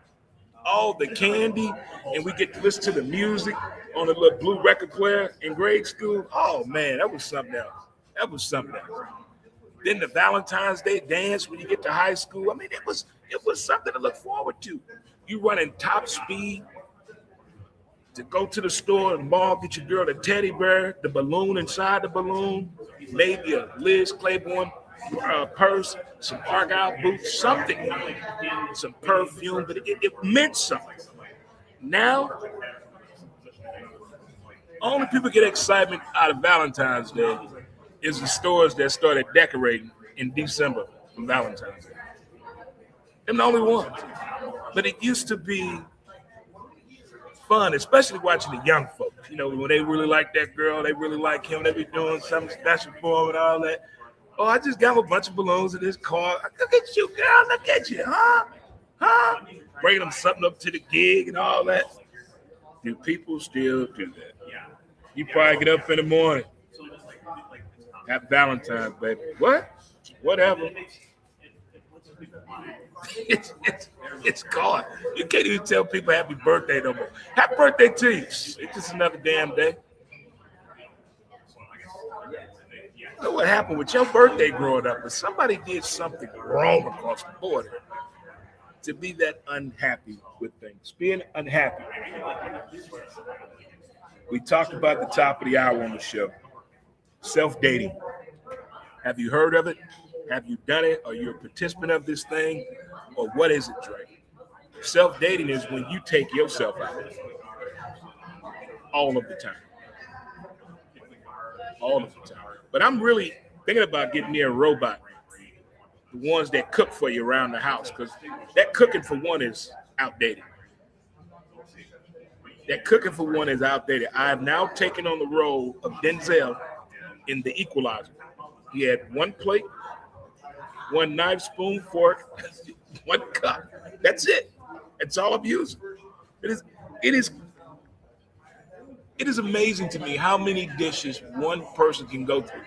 All the candy, and we get to listen to the music on a little blue record player in grade school. Oh, man, that was something else. Then the Valentine's Day dance when you get to high school. I mean, it was something to look forward to. You running top speed to go to the store and mall, get your girl a teddy bear, the balloon inside the balloon, maybe a Liz Claiborne purse, some Argyle boots, something, some perfume, but it meant something. Now, only people get excitement out of Valentine's Day is the stores that started decorating in December for Valentine's Day. They're the only ones. But it used to be fun, especially watching the young folks. You know, when they really like that girl, they really like him, they be doing something special for him and all that. Oh, I just got a bunch of balloons in this car. Look at you, girl. Look at you, huh? Bringing them something up to the gig and all that. Do people still do that? You probably get up in the morning. Happy Valentine's, baby. What? Whatever. It's gone. You can't even tell people happy birthday no more. Happy birthday to you. It's just another damn day. You know what happened with your birthday growing up? But somebody did something wrong across the border to be that unhappy with things. Being unhappy. We talked about the top of the hour on the show. Self-dating. Have you heard of it? Have you done it? Are you a participant of this thing? Or what is it, Dre? Self-dating is when you take yourself out. All of the time. All of the time. But I'm really thinking about getting near a robot. The ones that cook for you around the house. Because that cooking for one is outdated. That cooking for one is outdated. I have now taken on the role of Denzel in The Equalizer. He had one plate, one knife, spoon, fork, one cup. That's it. That's all I'm using. It is amazing to me how many dishes one person can go through.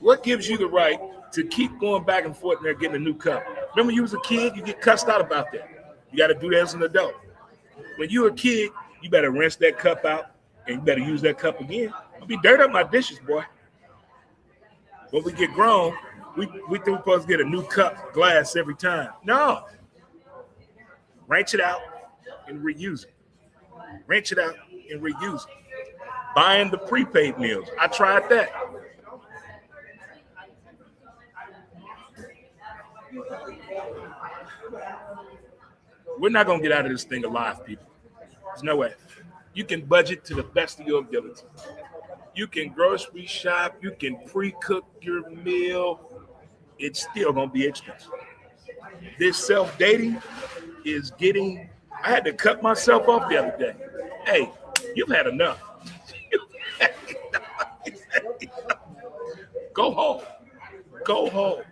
What gives you the right to keep going back and forth and they're getting a new cup? Remember you was a kid, you get cussed out about that. You got to do that as an adult. When you're a kid, you better rinse that cup out and you better use that cup again. I'll be dirt up my dishes, boy. When we get grown, we think we're supposed to get a new cup, glass every time. No. Rinse it out and reuse it. Rinse it out and reuse it. Buying the prepaid meals. I tried that. We're not going to get out of this thing alive, people. There's no way. You can budget to the best of your ability. You can grocery shop. You can pre-cook your meal. It's still going to be expensive. This self-dating is getting, I had to cut myself off the other day. Hey, you've had enough. Go home. Go home.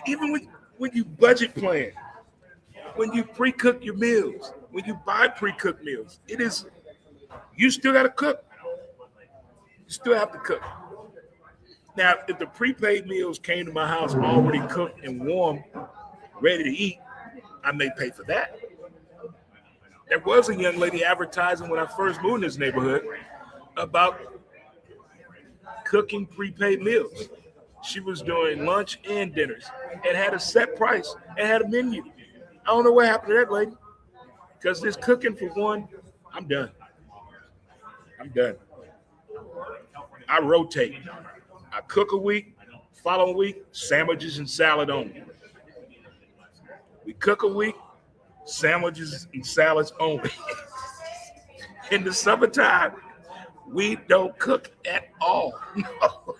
Even when you budget plan, when you pre-cook your meals, when you buy pre-cooked meals, you still got to cook. You still have to cook. Now, if the prepaid meals came to my house already cooked and warm, ready to eat, I may pay for that. There was a young lady advertising when I first moved in this neighborhood about cooking prepaid meals. She was doing lunch and dinners and had a set price and had a menu. I don't know what happened to that lady. Because this cooking for one, I'm done. I'm done. I rotate. I cook a week, following week, sandwiches and salad only. We cook a week, sandwiches and salads only. In the summertime, we don't cook at all. No.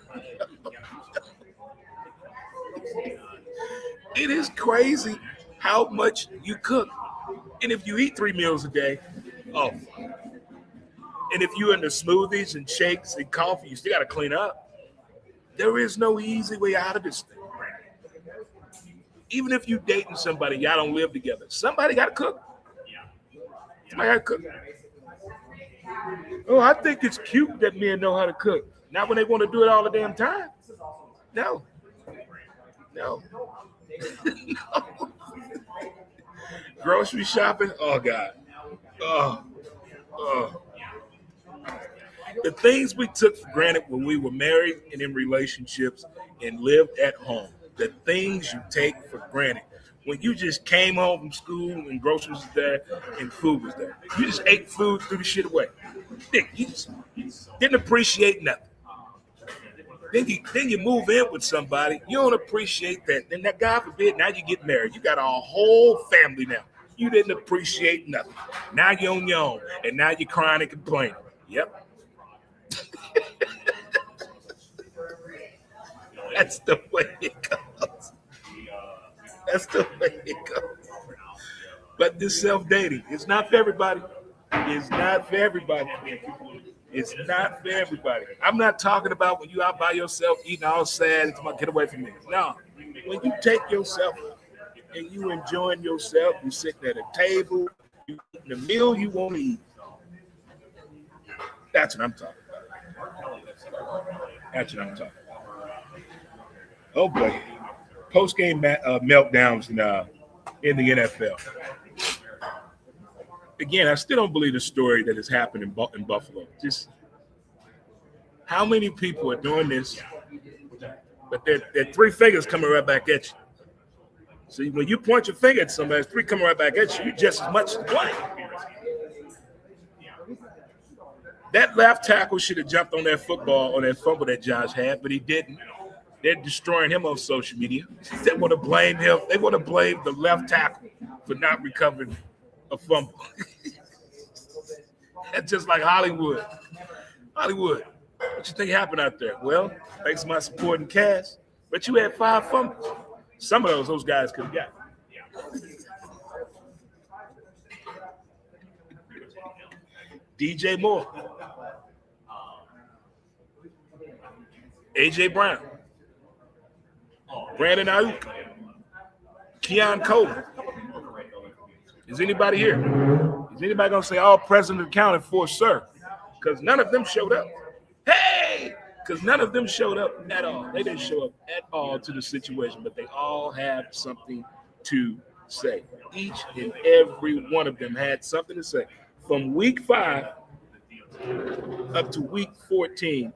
It is crazy how much you cook. And if you eat 3 meals a day, and if you're into smoothies and shakes and coffee, you still got to clean up. There is no easy way out of this thing. Even if you're dating somebody, y'all don't live together, somebody got to cook. Somebody got to cook. Oh, I think it's cute that men know how to cook. Not when they want to do it all the damn time. No. No. No. Grocery shopping, oh God. Oh. The things we took for granted when we were married and in relationships and lived at home. The things you take for granted. When you just came home from school and groceries was there and food was there. You just ate food, threw the shit away. You just didn't appreciate nothing. Then you move in with somebody, you don't appreciate that. Then that, God forbid, now you get married. You got a whole family now. You didn't appreciate nothing. Now you're on your own, and now you're crying and complaining. Yep. That's the way it goes. That's the way it goes. But this self-dating, it's not for everybody. It's not for everybody. It's not for everybody. I'm not talking about when you out by yourself eating all sad and somebody get away from me. No. When you take yourself and you enjoying yourself, you sitting at a table, you eating the meal you want to eat. That's what I'm talking about. That's what I'm talking about. Oh boy. Post-game meltdowns in the NFL. Again, I still don't believe the story that has happened in Buffalo. Just how many people are doing this, but they're 3 fingers coming right back at you. So when you point your finger at somebody, 3 coming right back at you, you're just as much to blame. That left tackle should have jumped on that football on that fumble that Josh had, but he didn't. They're destroying him on social media. They want to blame him. They want to blame the left tackle for not recovering a fumble. That's just like Hollywood. Hollywood, what you think happened out there? Well, thanks to my supporting cast, but you had 5 fumbles. Some of those guys could have got. DJ Moore, AJ Brown, Brandon Ayuk, Keon Coleman. Is anybody here? Is anybody going to say all present accounted for, sir? Because none of them showed up. Hey! Because none of them showed up at all. They didn't show up at all to the situation, but they all had something to say. Each and every one of them had something to say. From week 5 up to week 14,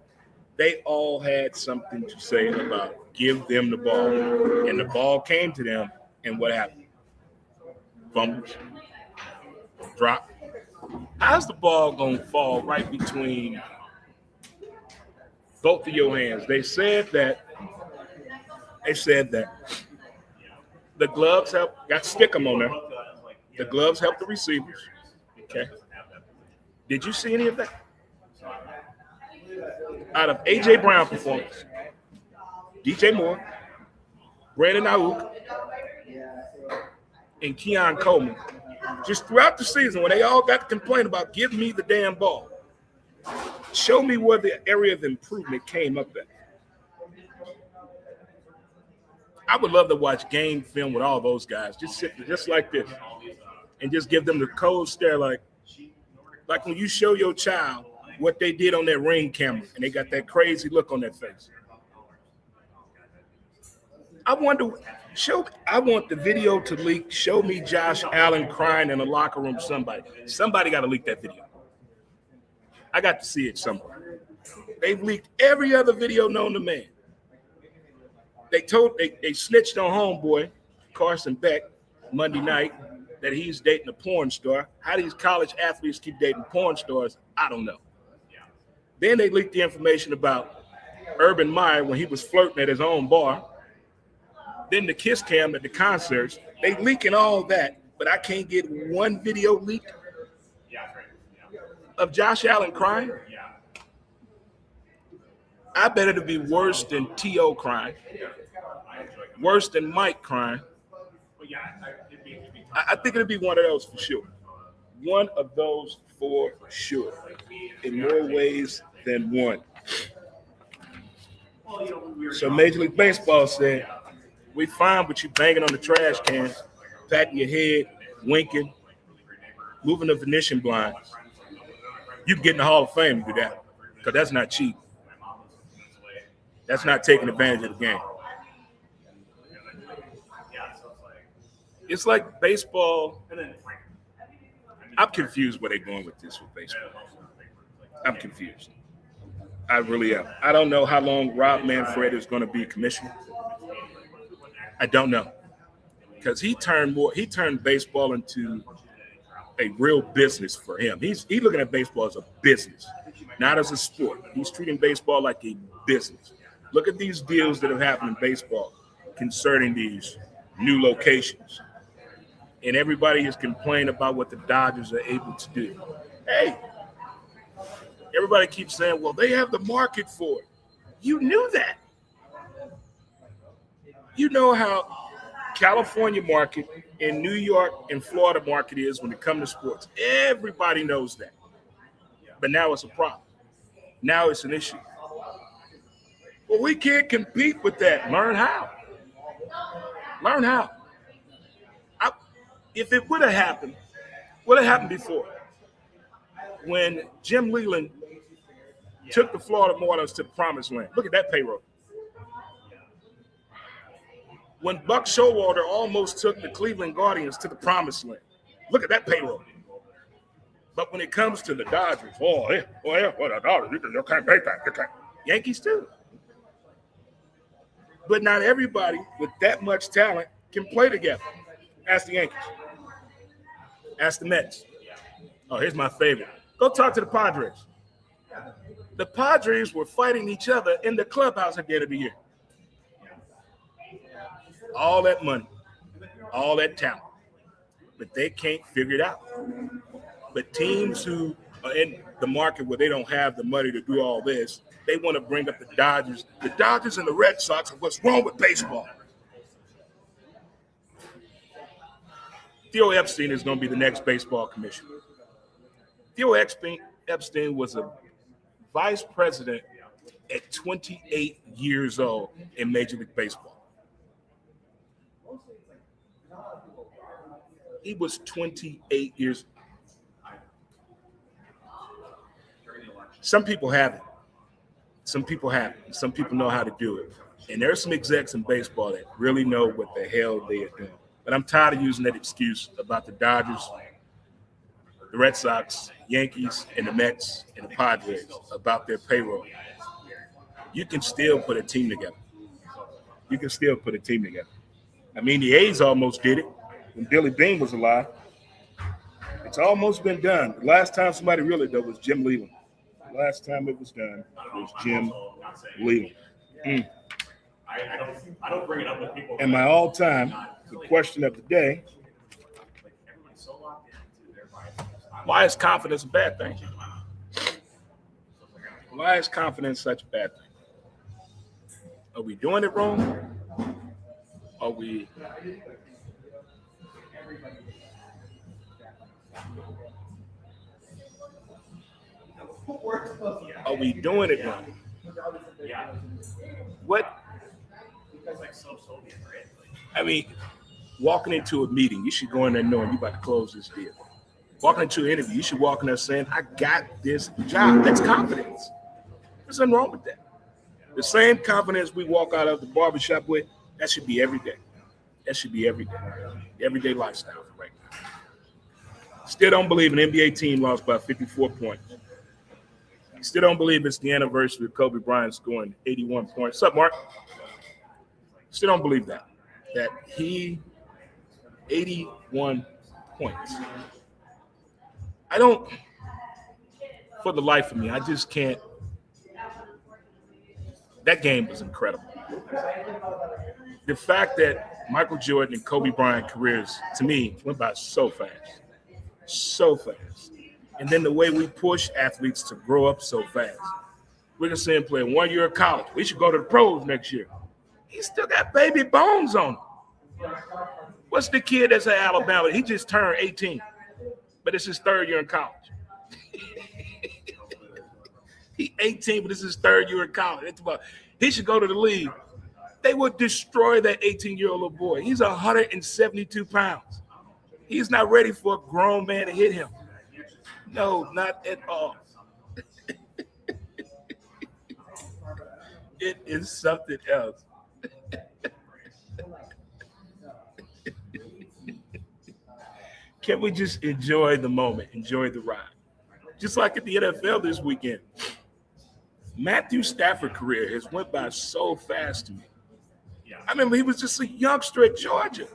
they all had something to say about give them the ball. And the ball came to them, and what happened? Fumbles, drop, How's the ball gonna fall right between both of your hands? They said that the gloves got stickum on there. The gloves help the receivers. Okay. Did you see any of that? Out of AJ Brown performance, DJ Moore, Brandon Ayuk, and Keon Coleman, just throughout the season when they all got to complain about give me the damn ball, show me where the area of improvement came up at. I would love to watch game film with all those guys. Just sit there, just like this, and just give them the cold stare, like when you show your child what they did on that Ring camera, and they got that crazy look on their face. I want the video to leak. Show me Josh Allen crying in the locker room. Somebody got to leak that video. I got to see it somewhere. They've leaked every other video known to man. They snitched on homeboy Carson Beck Monday night that he's dating a porn star. How these college athletes keep dating porn stars, I don't know. Then they leaked the information about Urban Meyer when he was flirting at his own bar. Then the kiss cam at the concerts. They leaking all that, but I can't get one video leaked of Josh Allen crying. I bet it'll be worse than T.O. crying, worse than Mike crying. I think it'll be one of those for sure. One of those for sure, in more ways than one. So Major League Baseball said, we fine with you banging on the trash can, patting your head, winking, moving the Venetian blinds. You can get in the Hall of Fame to do that, because that's not cheap. That's not taking advantage of the game. It's like baseball. I'm confused where they're going with this with baseball. I'm confused. I really am. I don't know how long Rob Manfred is going to be commissioner. I don't know. Because he turned baseball into a real business for him. He's looking at baseball as a business, not as a sport. He's treating baseball like a business. Look at these deals that have happened in baseball concerning these new locations. And everybody is complaining about what the Dodgers are able to do. Hey, everybody keeps saying, well, they have the market for it. You knew that. You know how California market and New York and Florida market is when it comes to sports. Everybody knows that. But now it's a problem. Now it's an issue. Well, we can't compete with that. Learn how. Learn how. If it would have happened before, when Jim Leland took the Florida Marlins to the promised land. Look at that payroll. When Buck Showalter almost took the Cleveland Guardians to the promised land. Look at that payroll. But when it comes to the Dodgers, the Dodgers, you can't pay that. You can't. Yankees too. But not everybody with that much talent can play together. Ask the Yankees. Ask the Mets. Oh, here's my favorite. Go talk to the Padres. The Padres were fighting each other in the clubhouse at the end of the year. All that money, all that talent, but they can't figure it out. But teams who are in the market where they don't have the money to do all this, they want to bring up the Dodgers. The Dodgers and the Red Sox are what's wrong with baseball. Theo Epstein is going to be the next baseball commissioner. Theo Epstein was a vice president at 28 years old in Major League Baseball. He was 28 years. Some people have it. Some people have it. Some people know how to do it. And there's some execs in baseball that really know what the hell they are doing. But I'm tired of using that excuse about the Dodgers, the Red Sox, Yankees, and the Mets, and the Padres about their payroll. You can still put a team together. I mean, the A's almost did it when Billy Beane was alive. The It's almost been done. The last time somebody really did was Jim Leland. The last time it was done was Jim Leland. I don't bring it up with people. And my all-time, the question of the day, why is confidence a bad thing? Why is confidence such a bad thing? Are we doing it wrong? Are we doing it wrong? What? I mean, walking into a meeting, you should go in there knowing you're about to close this deal. Walking into an interview, you should walk in there saying, I got this job. That's confidence. There's nothing wrong with that. The same confidence we walk out of the barbershop with, that should be every day. That should be every day. Everyday lifestyle right now. Still don't believe an NBA team lost by 54 points. Still don't believe it's the anniversary of Kobe Bryant scoring 81 points. What's up, Mark? Still don't believe that. That he 81 points. I don't, for the life of me, I just can't. That game was incredible. The fact that Michael Jordan and Kobe Bryant careers, to me, went by so fast. So fast. And then the way we push athletes to grow up so fast. We're going to see him play 1 year of college. We should go to the pros next year. He still got baby bones on him. What's the kid that's at Alabama? He just turned 18, but it's his third year in college. He's 18, but this is his third year in college. He should go to the league. They would destroy that 18-year-old little boy. He's 172 pounds. He's not ready for a grown man to hit him. No, not at all. It is something else. Can we just enjoy the moment, enjoy the ride? Just like at the NFL this weekend. Matthew Stafford's career has went by so fast to me. I remember he was just a youngster at Georgia.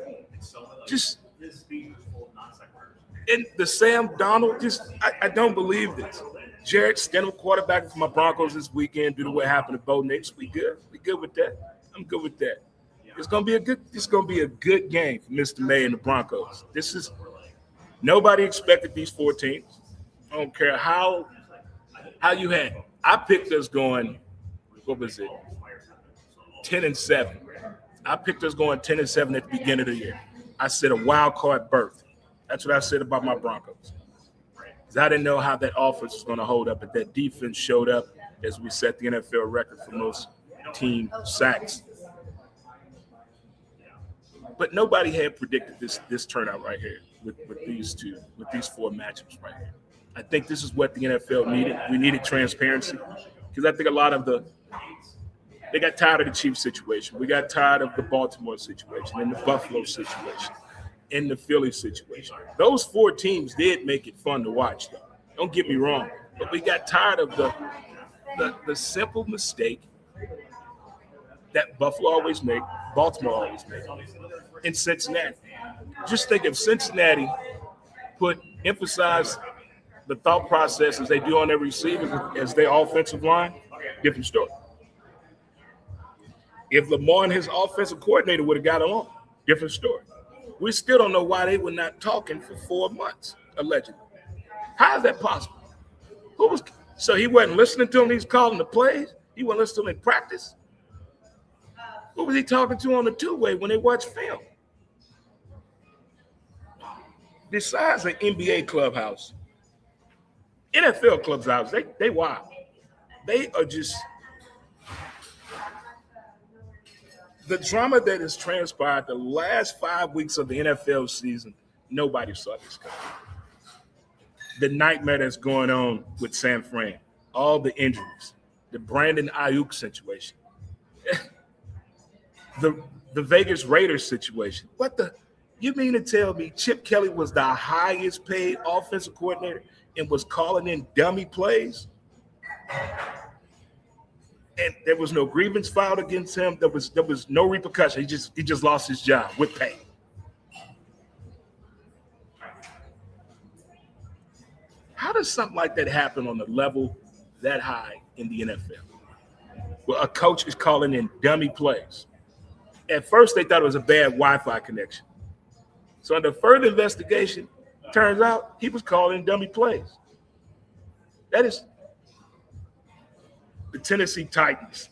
And the Sam Darnold, I don't believe this. Jarrett Stidham, quarterback for my Broncos this weekend, due to what happened to Bo Nix. We good with that. I'm good with that. It's gonna be a good game for Mr. May and the Broncos. Nobody expected these four teams. I don't care how you had it. I picked us going, what was it? 10-7. I picked us going 10-7 at the beginning of the year. I said a wild card berth. That's what I said about my Broncos. Because I didn't know how that offense was going to hold up, but that defense showed up as we set the NFL record for most team sacks. But nobody had predicted this turnout right here with these four matchups right here. I think this is what the NFL needed. We needed transparency because I think a lot of they got tired of the Chiefs situation. We got tired of the Baltimore situation and the Buffalo situation and the Philly situation. Those four teams did make it fun to watch, though. Don't get me wrong. But we got tired of the simple mistake that Buffalo always make, Baltimore always make, in Cincinnati. Just think if Cincinnati emphasized the thought process as they do on their receivers as their offensive line, different story. If Lamar and his offensive coordinator would have got along, different story. We still don't know why they were not talking for 4 months, allegedly. How is that possible? So he wasn't listening to him, he's calling the plays? He wasn't listening to him in practice? Who was he talking to on the two-way when they watched film? Besides an NBA clubhouse, NFL clubhouse, they wild. They are just the drama that has transpired the last 5 weeks of the NFL season. Nobody saw this coming. The nightmare that's going on with San Fran, all the injuries, the Brandon Ayuk situation, the Vegas Raiders situation. You mean to tell me Chip Kelly was the highest paid offensive coordinator and was calling in dummy plays? And there was no grievance filed against him. There was no repercussion. He just lost his job with pay. How does something like that happen on a level that high in the NFL? Well, a coach is calling in dummy plays. At first, they thought it was a bad Wi-Fi connection. So under further investigation, turns out he was calling dummy plays. That is the Tennessee Titans.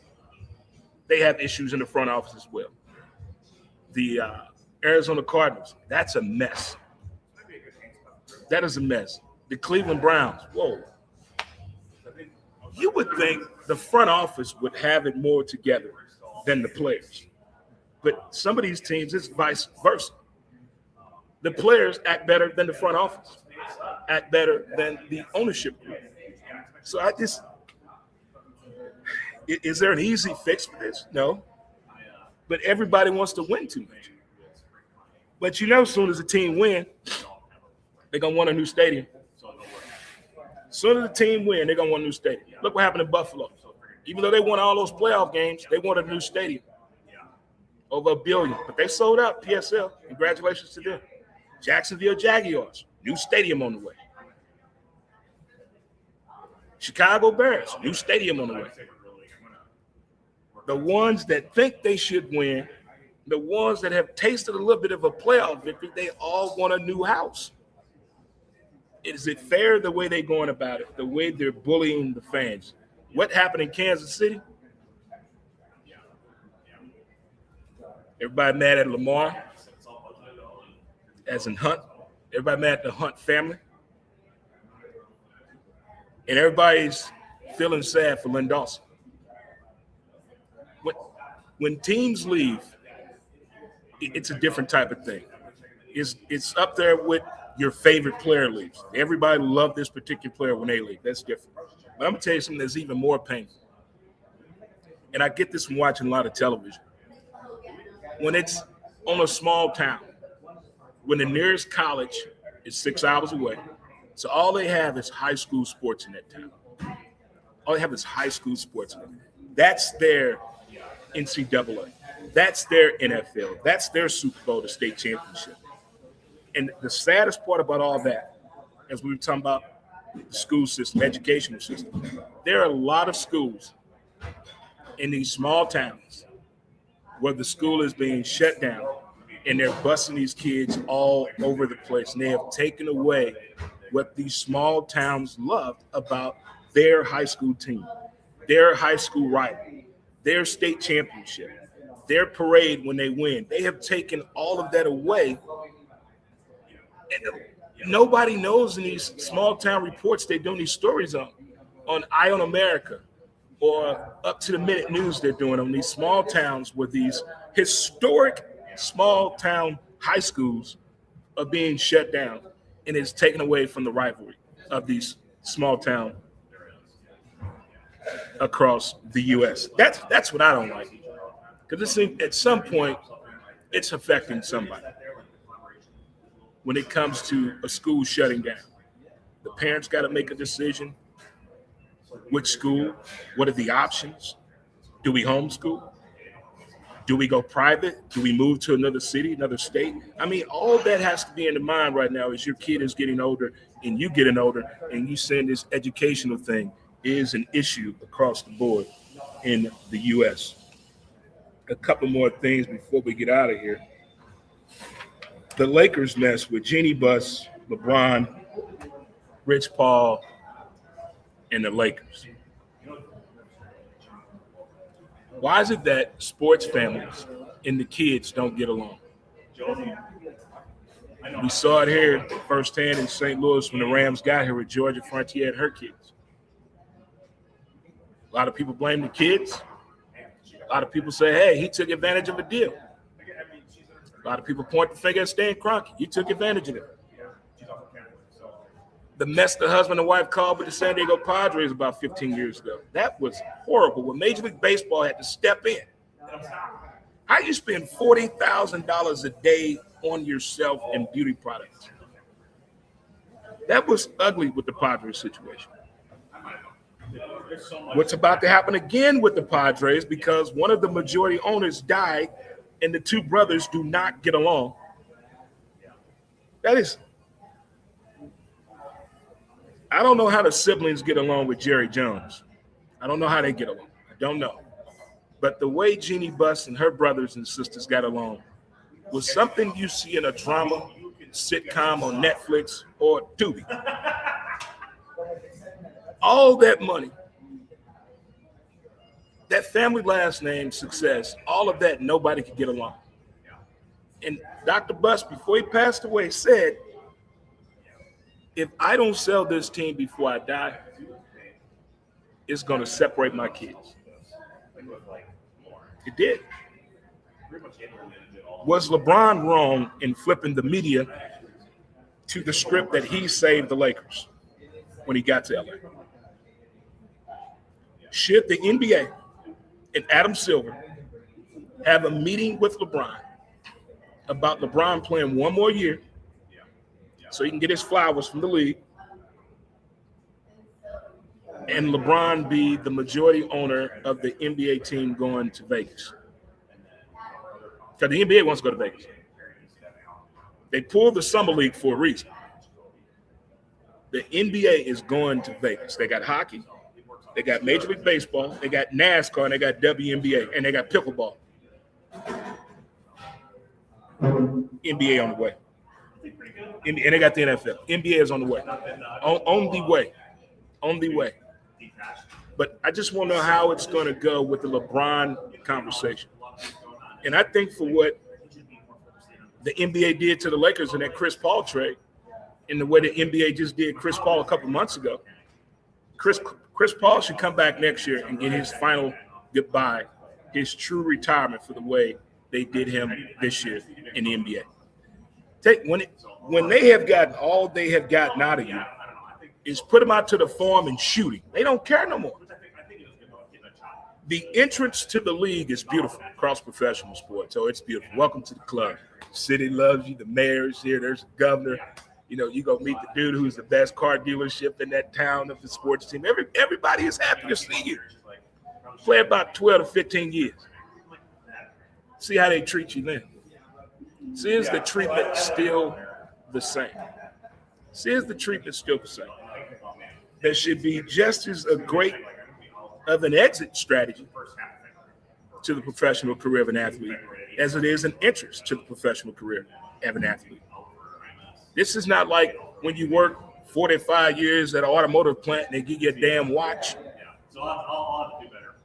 They have issues in the front office as well. The Arizona Cardinals, that's a mess. That is a mess. The Cleveland Browns, whoa. You would think the front office would have it more together than the players. But some of these teams, it's vice versa. The players act better than the front office, act better than the ownership group. So is there an easy fix for this? No. But everybody wants to win too much. But as soon as a team win, they're going to want a new stadium. As soon as the team win, they're going to want a new stadium. Look what happened in Buffalo. Even though they won all those playoff games, they wanted a new stadium. Over $1 billion. But they sold out PSL. Congratulations to them. Jacksonville Jaguars, new stadium on the way. Chicago Bears, new stadium on the way. The ones that think they should win, the ones that have tasted a little bit of a playoff victory, they all want a new house. Is it fair the way they're going about it, the way they're bullying the fans? What happened in Kansas City? Everybody mad at Lamar, as in Hunt. Everybody mad at the Hunt family. And everybody's feeling sad for Lynn Dawson. When teams leave, it's a different type of thing. It's up there with your favorite player leaves. Everybody loved this particular player when they leave. That's different. But I'm going to tell you something that's even more painful. And I get this from watching a lot of television. When it's on a small town, when the nearest college is 6 hours away, so all they have is high school sports in that town. All they have is high school sports in it. That's their NCAA. That's their NFL. That's their Super Bowl, the state championship. And the saddest part about all that, as we were talking about the school system, educational system, there are a lot of schools in these small towns where the school is being shut down and they're busing these kids all over the place. And they have taken away what these small towns loved about their high school team, their high school rival, their state championship, their parade when they win. They have taken all of that away. And nobody knows in these small town reports they're doing these stories on Eye on America or Up to the Minute News they're doing on these small towns where these historic small town high schools are being shut down and it's taken away from the rivalry of these small town across the U.S. That's what I don't like. Because at some point, it's affecting somebody. When it comes to a school shutting down, the parents got to make a decision. Which school? What are the options? Do we homeschool? Do we go private? Do we move to another city, another state? I mean, all that has to be in the mind right now as your kid is getting older and you getting older and you saying this educational thing is an issue across the board in the U.S. A couple more things before we get out of here. The Lakers mess with Jeannie Buss, LeBron, Rich Paul, and the Lakers. Why is it that sports families and the kids don't get along? We saw it here firsthand in St. Louis when the Rams got here with Georgia Frontier and her kids. A lot of people blame the kids. A lot of people say, hey, he took advantage of a deal. A lot of people point the finger at Stan Kroenke. He took advantage of it. The mess the husband and wife caused with the San Diego Padres about 15 years ago. That was horrible. When Major League Baseball had to step in. How you spend $40,000 a day on yourself and beauty products? That was ugly with the Padres situation. What's about to happen again with the Padres because one of the majority owners died and the two brothers do not get along. I don't know how the siblings get along with Jerry Jones. I don't know how they get along. I don't know. But the way Jeannie Buss and her brothers and sisters got along was something you see in a drama, sitcom on Netflix or Tubi. All that money, that family last name, success, all of that, nobody could get along. And Dr. Buss, before he passed away, said, if I don't sell this team before I die, it's going to separate my kids. It did. Was LeBron wrong in flipping the media to the script that he saved the Lakers when he got to LA? Should the NBA and Adam Silver have a meeting with LeBron about LeBron playing one more year so he can get his flowers from the league, and LeBron be the majority owner of the NBA team going to Vegas? Because the NBA wants to go to Vegas. They pulled the Summer League for a reason. The NBA is going to Vegas. They got hockey, they got Major League Baseball, they got NASCAR, and they got WNBA, and they got pickleball. NBA on the way. And they got the NFL. NBA is on the way. On the way. On the way. But I just want to know how it's going to go with the LeBron conversation. And I think for what the NBA did to the Lakers in that Chris Paul trade, and the way the NBA just did Chris Paul a couple months ago, Chris Paul should come back next year and get his final goodbye, his true retirement for the way they did him this year in the NBA. When they have gotten all they have gotten out of you, is put them out to the farm and shooting. They don't care no more. The entrance to the league is beautiful across professional sports. So it's beautiful. Welcome to the club. The city loves you. The mayor's here. There's a governor. You know, you go meet the dude who's the best car dealership in that town of the sports team. Everybody is happy to see you. Play about 12 to 15 years. See how they treat you then. See, is the treatment still the same? See, is the treatment still the same? There should be just as a great of an exit strategy to the professional career of an athlete as it is an entrance to the professional career of an athlete. This is not like when you work 45 years at an automotive plant and they give you a damn watch. So I'll have to do better.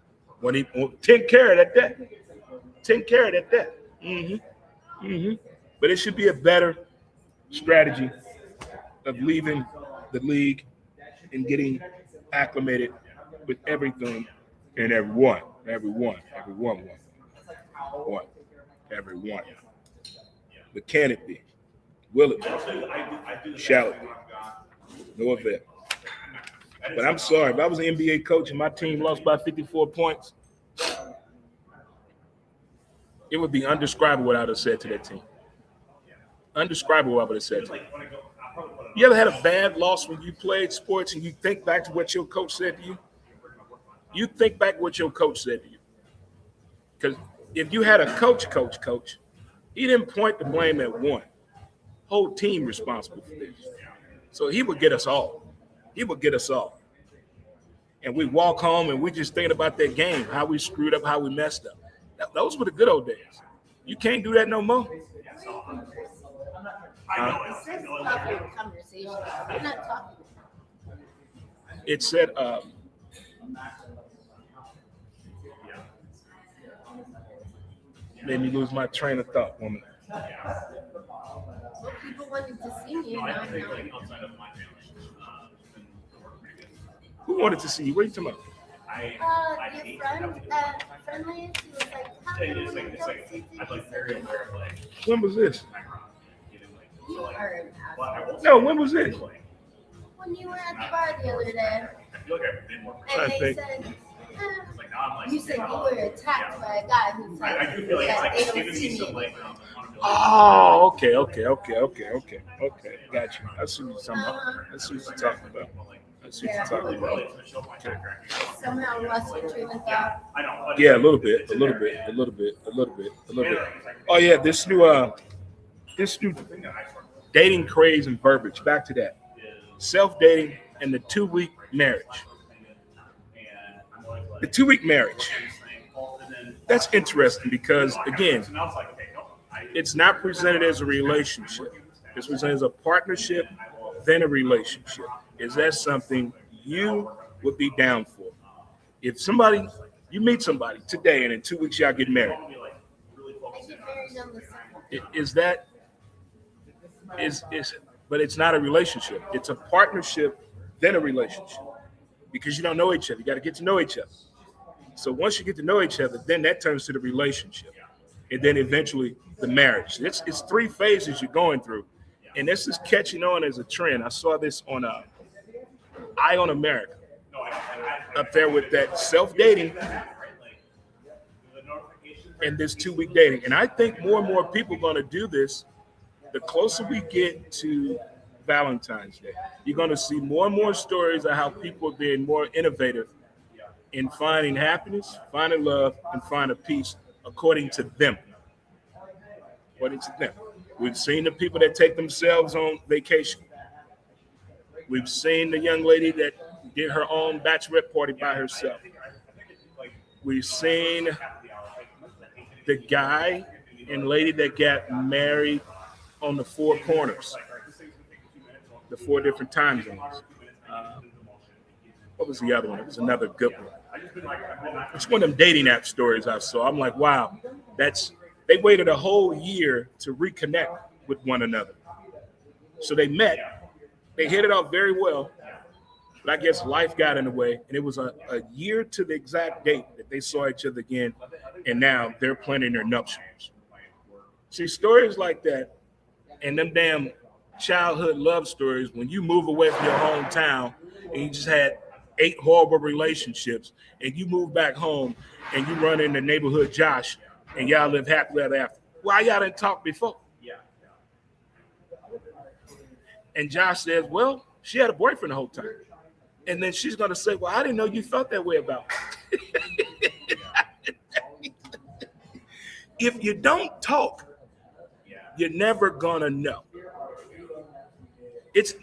When he 10 carat at that. 10 carat at that. But it should be a better strategy of leaving the league and getting acclimated with everything and everyone. But can it be? Will it be? Shall it be? No avail. But I'm sorry, if I was an NBA coach and my team lost by 54 points, it would be undescribable what I would have said to that team. Undescribable what I would have said to them. You ever had a bad loss when you played sports and you think back to what your coach said to you? You think back what your coach said to you. Because if you had a coach, he didn't point the blame at one. Whole team responsible for this. So he would get us all. And we walk home and we just thinking about that game, how we screwed up, how we messed up. Those were the good old days. You can't do that no more. It said, made me lose my train of thought, woman. Well, people wanted to see me. Who wanted to see you? What are you talking about? Your friendly, she was like, how come you don't see me? When was this? You heard about it. No, when was this? When you were at the bar the other day, and they said, you said you were attacked by a guy who said that they don't see me. Oh, okay. Got you. I see what you're talking about. Okay. Somehow lost your train of thought. Yeah, a little bit. Oh yeah, this new dating craze and verbiage. Back to that. Self-dating and the 2-week marriage. The 2-week marriage. That's interesting because, again, it's not presented as a relationship. It's presented as a partnership, then a relationship. Is that something you would be down for? If you meet somebody today and in 2 weeks y'all get married, but it's not a relationship. It's a partnership, then a relationship. Because you don't know each other. You got to get to know each other. So once you get to know each other, then that turns to the relationship. And then eventually the marriage. It's 3 phases you're going through. And this is catching on as a trend. I saw this on Eye on America. Up there with that self-dating and this 2-week dating. And I think more and more people are going to do this the closer we get to Valentine's Day. You're going to see more and more stories of how people are being more innovative in finding happiness, finding love, and finding peace according to them. According to them. We've seen the people that take themselves on vacation. We've seen the young lady that did her own bachelorette party by herself. We've seen the guy and lady that got married on the 4 corners, the 4 different time zones. What was the other one? It was another good one. It's one of them dating app stories I saw. I'm like, wow, they waited a whole year to reconnect with one another. So they met, they hit it off very well, but I guess life got in the way, and it was a year to the exact date that they saw each other again, and now they're planning their nuptials. See, stories like that and them damn childhood love stories, when you move away from your hometown and you just had 8 horrible relationships, and you move back home and you run into neighborhood Josh and y'all live happily ever after. Why y'all didn't talk before? And Josh says, well, she had a boyfriend the whole time. And then she's going to say, well, I didn't know you felt that way about me. If you don't talk, you're never going to know.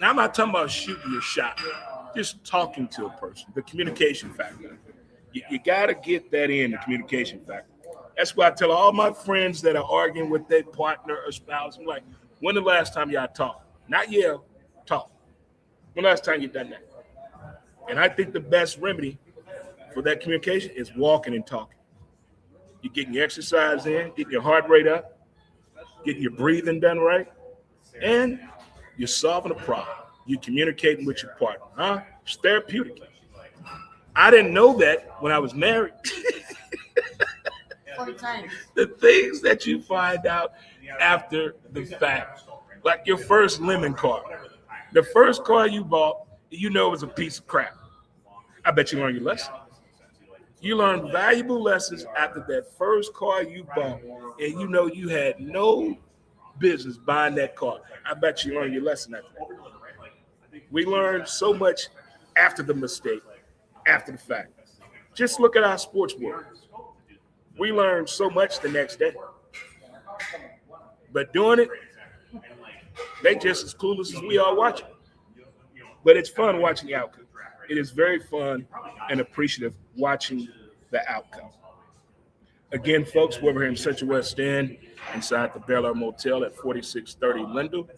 I'm not talking about shooting your shot, just talking to a person, the communication factor. You got to get that in, the communication factor. That's why I tell all my friends that are arguing with their partner or spouse, I'm like, when the last time y'all talked? Not yell, talk. When the last time you done that? And I think the best remedy for that communication is walking and talking. You're getting your exercise in, getting your heart rate up, getting your breathing done right, and you're solving a problem. You're communicating with your partner. Huh? It's therapeutic. I didn't know that when I was married. 4 times. The things that you find out after the fact, like your first lemon car. The first car you bought, you know it was a piece of crap. I bet you learned your lesson. You learned valuable lessons after that first car you bought, and you know you had no business buying that car. I bet you learned your lesson after that. We learned so much after the mistake, after the fact. Just look at our sports world. We learned so much the next day. But doing it, they just as clueless as we are watching. But it's fun watching the outcome. It is very fun and appreciative watching the outcome. Again, folks, we're here in Central West End, inside the Bel Air Motel at 4630 Lindell,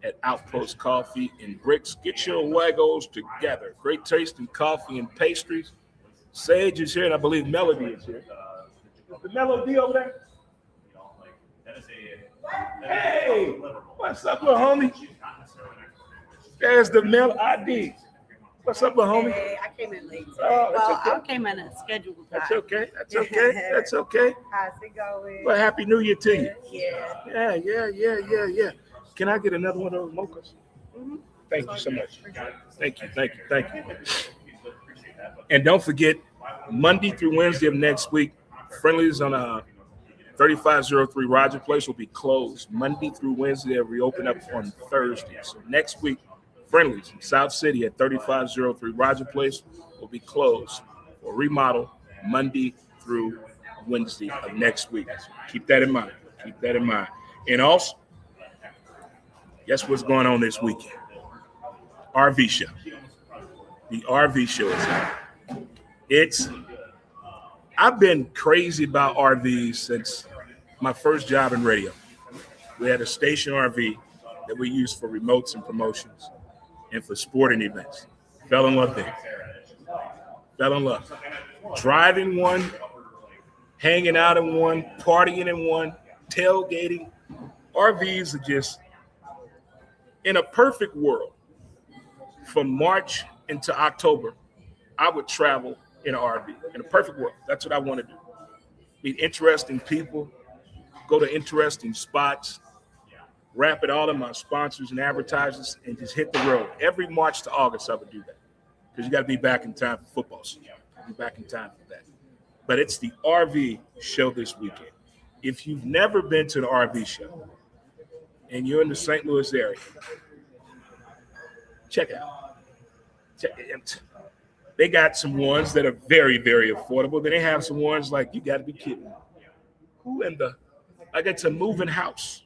at Outpost Coffee and Bricks. Get your wagos together. Great tasting coffee and pastries. Sage is here, and I believe Melody is here. Is the Melody over there? Hey, what's up, little homie? There's the Melody. What's up, little homie? Hey, I came in late. Oh, that's okay. I came in a scheduled time. That's okay. That's okay. That's okay. How's it going? Well, Happy New Year to you. Yeah. Yeah. Can I get another one of those mochas? Mm-hmm. Thank you so much. Thank you. And don't forget, Monday through Wednesday of next week, Friendlies on 3503 Roger Place will be closed. Monday through Wednesday, they'll reopen up on Thursday. So next week, Friendlies in South City at 3503 Roger Place will be closed or remodel Monday through Wednesday of next week. So keep that in mind. And also, guess what's going on this weekend? RV show. The RV show is out. I've been crazy about RVs since my first job in radio. We had a station RV that we used for remotes and promotions and for sporting events. Fell in love there. Fell in love. Driving one, hanging out in one, partying in one, tailgating. RVs are just, in a perfect world, from March into October, I would travel in an RV. In a perfect world, that's what I want to do. Meet interesting people, go to interesting spots, wrap it all in my sponsors and advertisers, and just hit the road. Every March to August, I would do that because you got to be back in time for football season. Be back in time for that. But it's the RV show this weekend. If you've never been to the RV show and you're in the St. Louis area, check it out. They got some ones that are very, very affordable. Then they have some ones like, you got to be kidding me. Who in the, like, it's a moving house.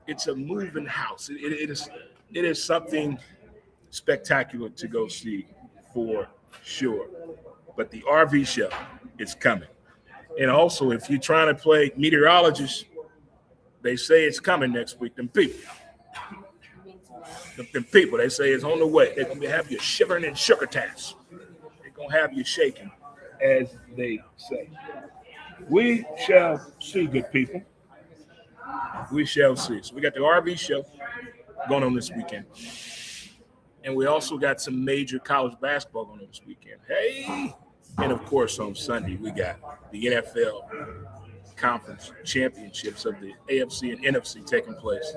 It's a moving house. It is something spectacular to go see for sure. But the RV show is coming. And also, if you're trying to play meteorologist, they say it's coming next week. Them people, they say it's on the way. They're going to have you shivering in sugar taps. They're going to have you shaking, as they say. We shall see, good people. We shall see. So we got the RV show going on this weekend. And we also got some major college basketball going on this weekend. Hey! And, of course, on Sunday, we got the NFL conference championships of the AFC and NFC taking place.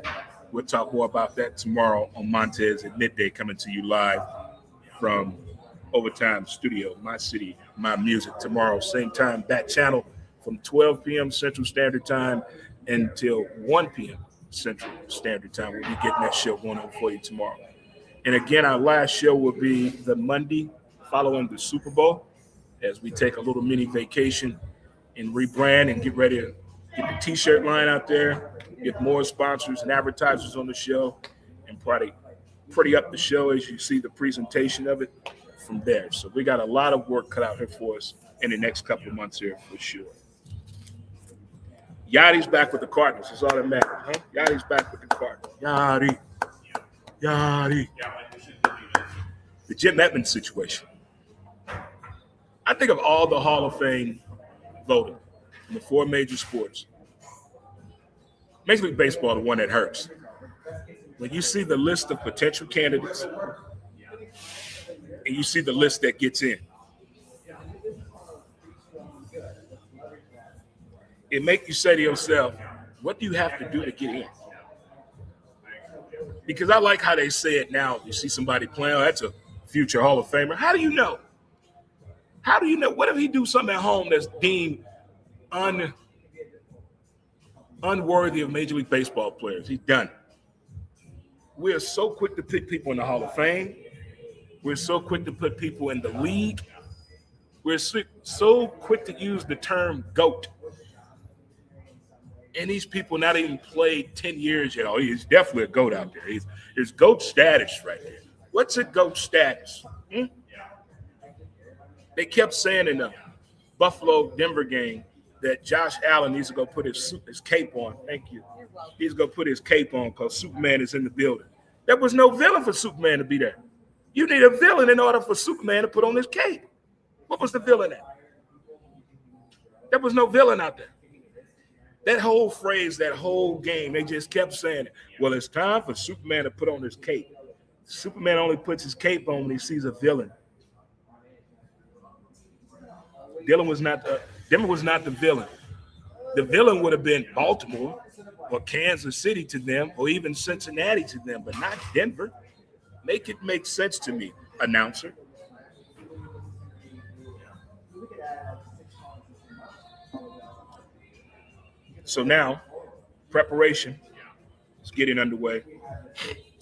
We'll talk more about that tomorrow on Montez at midday, coming to you live from Overtime Studio, my city, my music. Tomorrow, same time, that channel from 12 p.m. Central Standard Time until 1 p.m. Central Standard Time. We'll be getting that show going on for you tomorrow. And again, our last show will be the Monday following the Super Bowl as we take a little mini vacation and rebrand and get ready to get the T-shirt line out there, get more sponsors and advertisers on the show, and pretty up the show as you see the presentation of it from there. So we got a lot of work cut out here for us in the next couple of months here for sure. Yachty's back with the Cardinals. That's all that matters, huh? Yachty's back with the Cardinals. Yachty. The Jim Edmonds situation. I think of all the Hall of Fame voting in the four major sports, Major League Baseball, the one that hurts. When you see the list of potential candidates and you see the list that gets in, it makes you say to yourself, what do you have to do to get in? Because I like how they say it now. You see somebody playing, oh, that's a future Hall of Famer. How do you know? How do you know? What if he do something at home that's deemed unworthy of Major League Baseball players? He's done. We are so quick to pick people in the Hall of Fame. We're so quick to put people in the league. We're so quick to use the term GOAT. And these people not even played 10 years yet. Oh, he's definitely a GOAT out there. There's GOAT status right there. What's a GOAT status? They kept saying in the Buffalo-Denver game that Josh Allen needs to go put his cape on. Thank you. He's going to put his cape on because Superman is in the building. There was no villain for Superman to be there. You need a villain in order for Superman to put on his cape. What was the villain at? There was no villain out there. That whole phrase, that whole game, they just kept saying it. Well, it's time for Superman to put on his cape. Superman only puts his cape on when he sees a villain. Denver was not the villain. The villain would have been Baltimore or Kansas City to them, or even Cincinnati to them, but not Denver. Make it make sense to me, announcer. So now, preparation is getting underway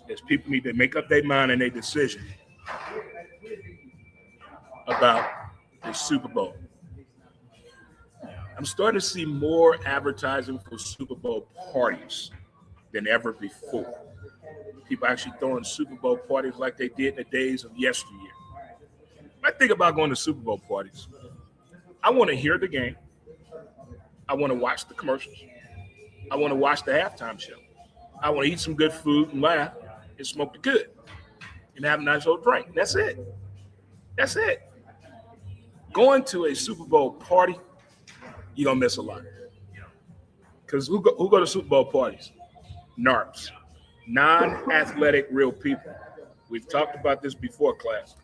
as people need to make up their mind and their decision about the Super Bowl. I'm starting to see more advertising for Super Bowl parties than ever before. People actually throwing Super Bowl parties like they did in the days of yesteryear. I think about going to Super Bowl parties. I want to hear the game. I want to watch the commercials. I want to watch the halftime show. I want to eat some good food and laugh and smoke the good and have a nice old drink. That's it. That's it. Going to a Super Bowl party, you're going to miss a lot. Because who go to Super Bowl parties? NARPs. Non-athletic real people. We've talked about this before, class.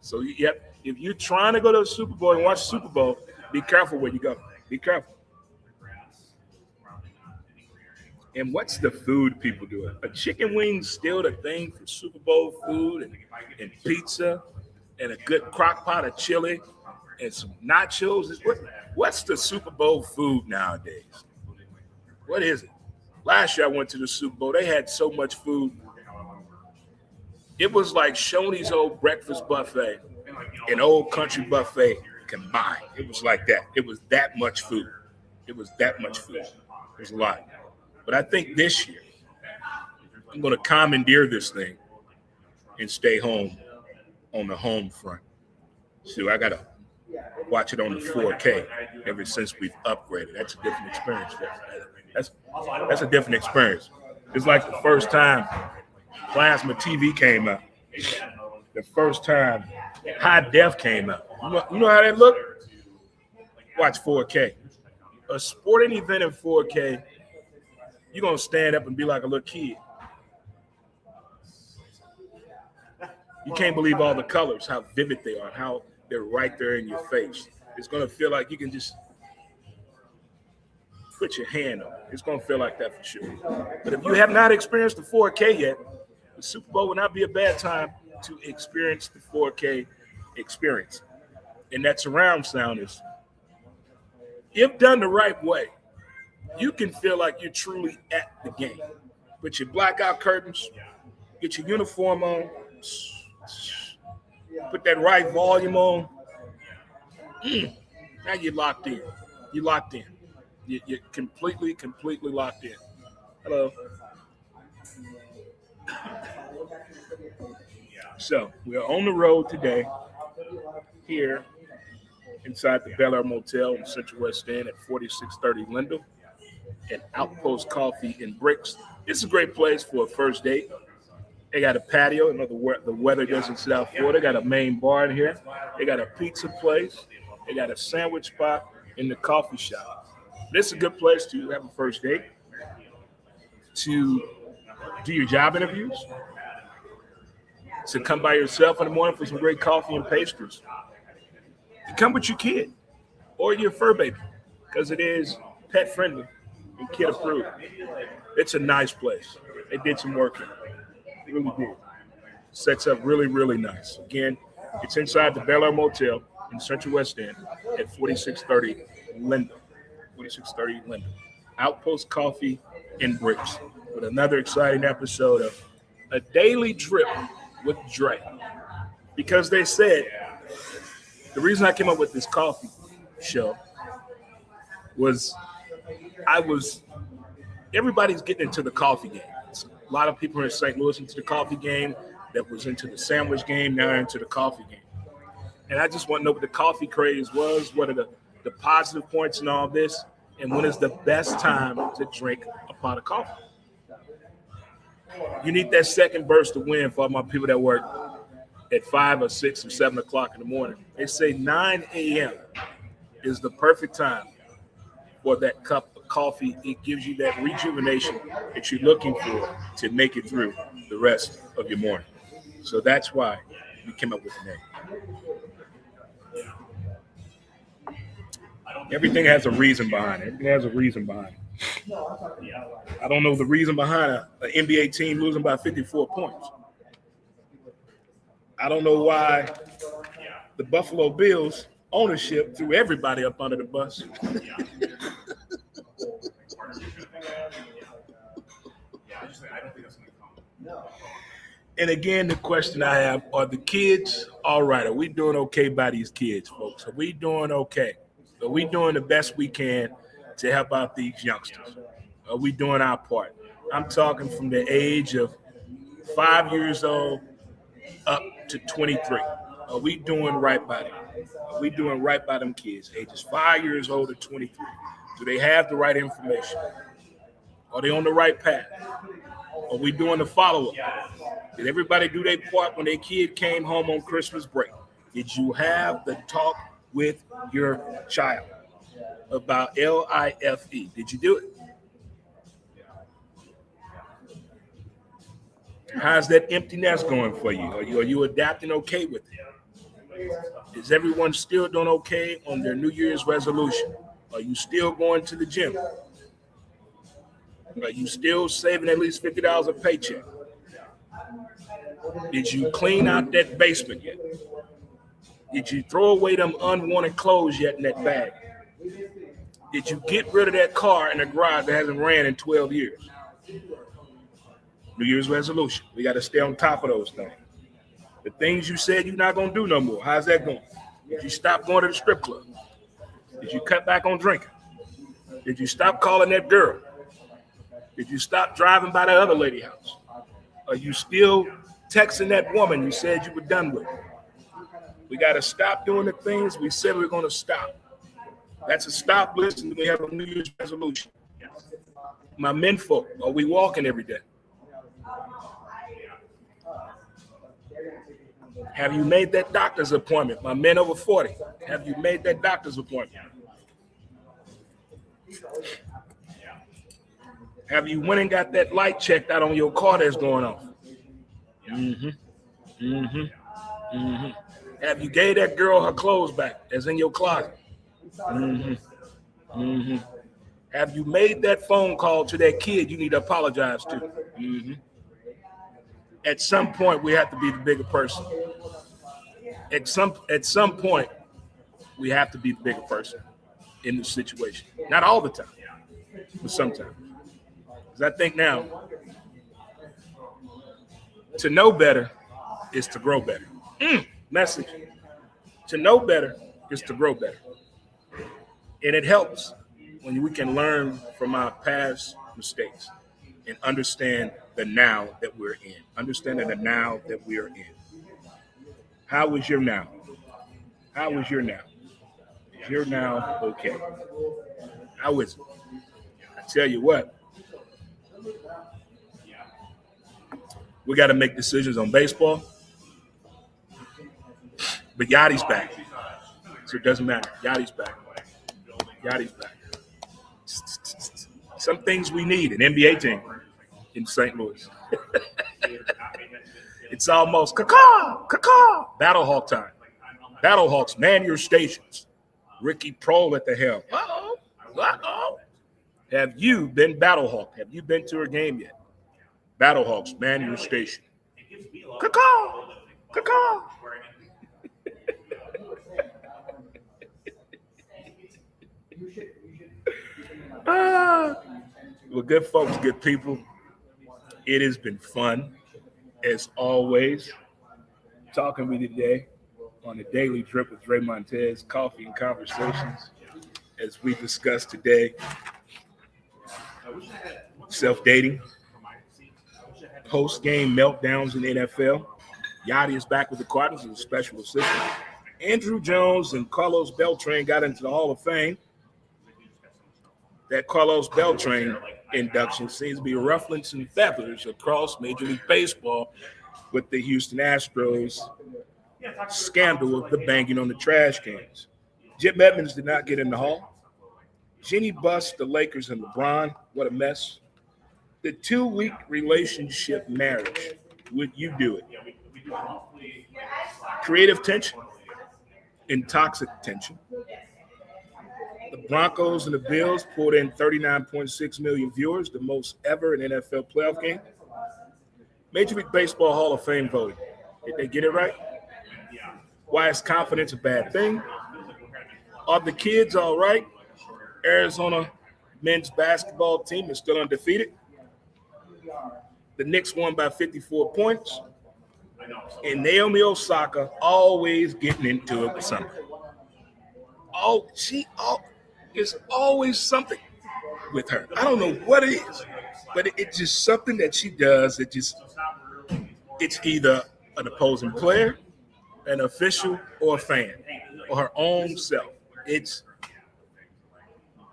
So, yep, if you're trying to go to the Super Bowl and watch Super Bowl, be careful where you go. Be careful. And what's the food people do? A chicken wing still the thing for Super Bowl food and pizza and a good crock pot of chili and some nachos. What's the Super Bowl food nowadays? What is it? Last year I went to the Super Bowl. They had so much food. It was like Shoney's old breakfast buffet and Old Country buffet combined. It was like that. It was that much food. It was that much food. It was a lot. But I think this year, I'm going to commandeer this thing and stay home on the home front. So I got to watch it on the 4K ever since we've upgraded. That's a different experience. That's a different experience. It's like the first time plasma TV came out. The first time high def came out. You know how that looked? Watch 4K. A sporting event in 4K, you're going to stand up and be like a little kid. You can't believe all the colors, how vivid they are, how they're right there in your face. It's going to feel like you can just put your hand on it. It's going to feel like that for sure. But if you have not experienced the 4K yet, the Super Bowl would not be a bad time to experience the 4K experience. And that surround sound is, if done the right way, you can feel like you're truly at the game. Put your blackout curtains, get your uniform on, put that right volume on. Now you're locked in. You're locked in. You're completely locked in. Hello. So we're on the road today here inside the Bel Air Motel in Central West End at 4630 Lindell and Outpost Coffee and Bricks. It's a great place for a first date. They got a patio. The weather doesn't sit out for it. They got a main bar in here. They got a pizza place. They got a sandwich spot in the coffee shop. This is a good place to have a first date, to do your job interviews, to come by yourself in the morning for some great coffee and pastries. You come with your kid or your fur baby because it is pet friendly and kid approved. It's a nice place. They did some work in it. They really did. Sets up really, really nice. Again, it's inside the Bel Air Motel in Central West End at 4630 Lindell. 4630 Lindell. Outpost Coffee and Bricks with another exciting episode of A Daily Trip with Dre. Because they said the reason I came up with this coffee show was everybody's getting into the coffee game. A lot of people in St. Louis into the coffee game, that was into the sandwich game, now into the coffee game. And I just want to know what the coffee craze was, what are the positive points in all this, and when is the best time to drink a pot of coffee. You need that second burst of wind for all my people that work at 5 or 6 or 7 o'clock in the morning. They say 9 a.m. is the perfect time for that cup of coffee. It gives you that rejuvenation that you're looking for to make it through the rest of your morning. So that's why we came up with the name. Everything has a reason behind it. Everything has a reason behind it. I don't know the reason behind an NBA team losing by 54 points. I don't know why the Buffalo Bills ownership threw everybody up under the bus. And again, the question I have, are the kids all right? Are we doing okay by these kids, folks? Are we doing okay? Are we doing the best we can to help out these youngsters? Are we doing our part? I'm talking from the age of 5 years old up to 23. Are we doing right by them? Are we doing right by them kids, ages 5 years old to 23? Do they have the right information? Are they on the right path? Are we doing the follow-up? Did everybody do their part when their kid came home on Christmas break? Did you have the talk with your child about LIFE? Did you do it? How's that empty nest going for you? Are you adapting okay with it? Is everyone still doing okay on their New Year's resolution? Are you still going to the gym? Are you still saving at least $50 a paycheck? Did you clean out that basement yet? Did you throw away them unwanted clothes yet in that bag? Did you get rid of that car in the garage that hasn't ran in 12 years? New Year's resolution. We got to stay on top of those things. The things you said you're not going to do no more. How's that going? Did you stop going to the strip club? Did you cut back on drinking? Did you stop calling that girl? Did you stop driving by that other lady's house? Are you still texting that woman you said you were done with? We got to stop doing the things we said we were going to stop. That's a stop list, and we have a New Year's resolution. My men folk, are we walking every day? Have you made that doctor's appointment? My men over 40, have you made that doctor's appointment? Have you went and got that light checked out on your car that's going off? Have you gave that girl her clothes back that's in your closet? Have you made that phone call to that kid you need to apologize to? At some point, we have to be the bigger person. At some point, we have to be the bigger person in the situation. Not all the time, but sometimes. Because I think now, to know better is to grow better. Message. To know better is to grow better. And it helps when we can learn from our past mistakes and understand the now that we're in. Understanding the now that we're in. How is your now? How is your now? Is your now okay? How is it? I tell you what, we got to make decisions on baseball. But Yachty's back. So it doesn't matter. Yachty's back. Yachty's back. Some things we need, an NBA team in St. Louis. It's almost caw, Battlehawk time. Battlehawks, man your stations. Ricky Prohl at the helm. Uh-oh. Have you been Battlehawk? Have you been to a game yet? Battlehawks, man your station. Caw. Well, good folks, good people. It has been fun, as always, talking with you today on the Daily Drip with Dre Montez, Coffee and Conversations, as we discuss today self-dating, post-game meltdowns in the NFL. Yachty is back with the Cardinals as a special assistant. Andrew Jones and Carlos Beltran got into the Hall of Fame. That Carlos Beltran induction seems to be ruffling some feathers across Major League Baseball with the Houston Astros scandal of the banging on the trash cans. Jim Edmonds did not get in the Hall. Jenny bust the Lakers and LeBron. What a mess. The 2-week relationship marriage. Would you do it? Creative tension and toxic tension. The Broncos and the Bills pulled in 39.6 million viewers, the most ever in NFL playoff game. Major League Baseball Hall of Fame voting. Did they get it right? Why is confidence a bad thing? Are the kids all right? Arizona men's basketball team is still undefeated. The Knicks won by 54 points. And Naomi Osaka always getting into it with something. It's always something with her. I don't know what it is, but it's just something that she does. It's either an opposing player an official or a fan or her own self. It's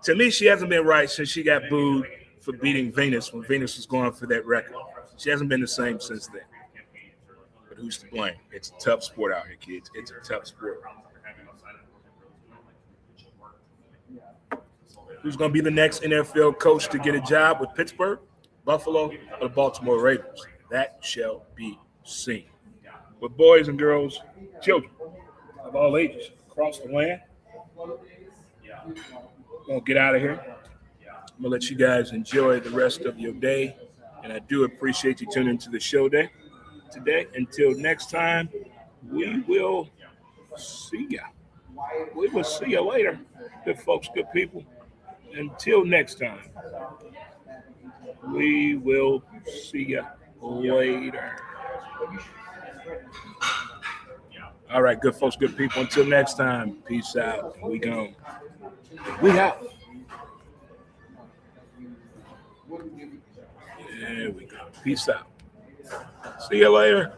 to me, she hasn't been right since she got booed for beating Venus when Venus was going for that record. She hasn't been the same since then. But who's to blame? It's a tough sport out here, kids. It's a tough sport. Who's going to be the next NFL coach to get a job with Pittsburgh, Buffalo, or the Baltimore Ravens? That shall be seen. With boys and girls, children of all ages across the land, I'm going to get out of here. I'm going to let you guys enjoy the rest of your day. And I do appreciate you tuning into the show today. Until next time, we will see ya. We will see you later. Good folks, good people. Until next time, we will see you later. All right, good folks, good people. Until next time, peace out. We gone. We out. There we go. Peace out. See you later.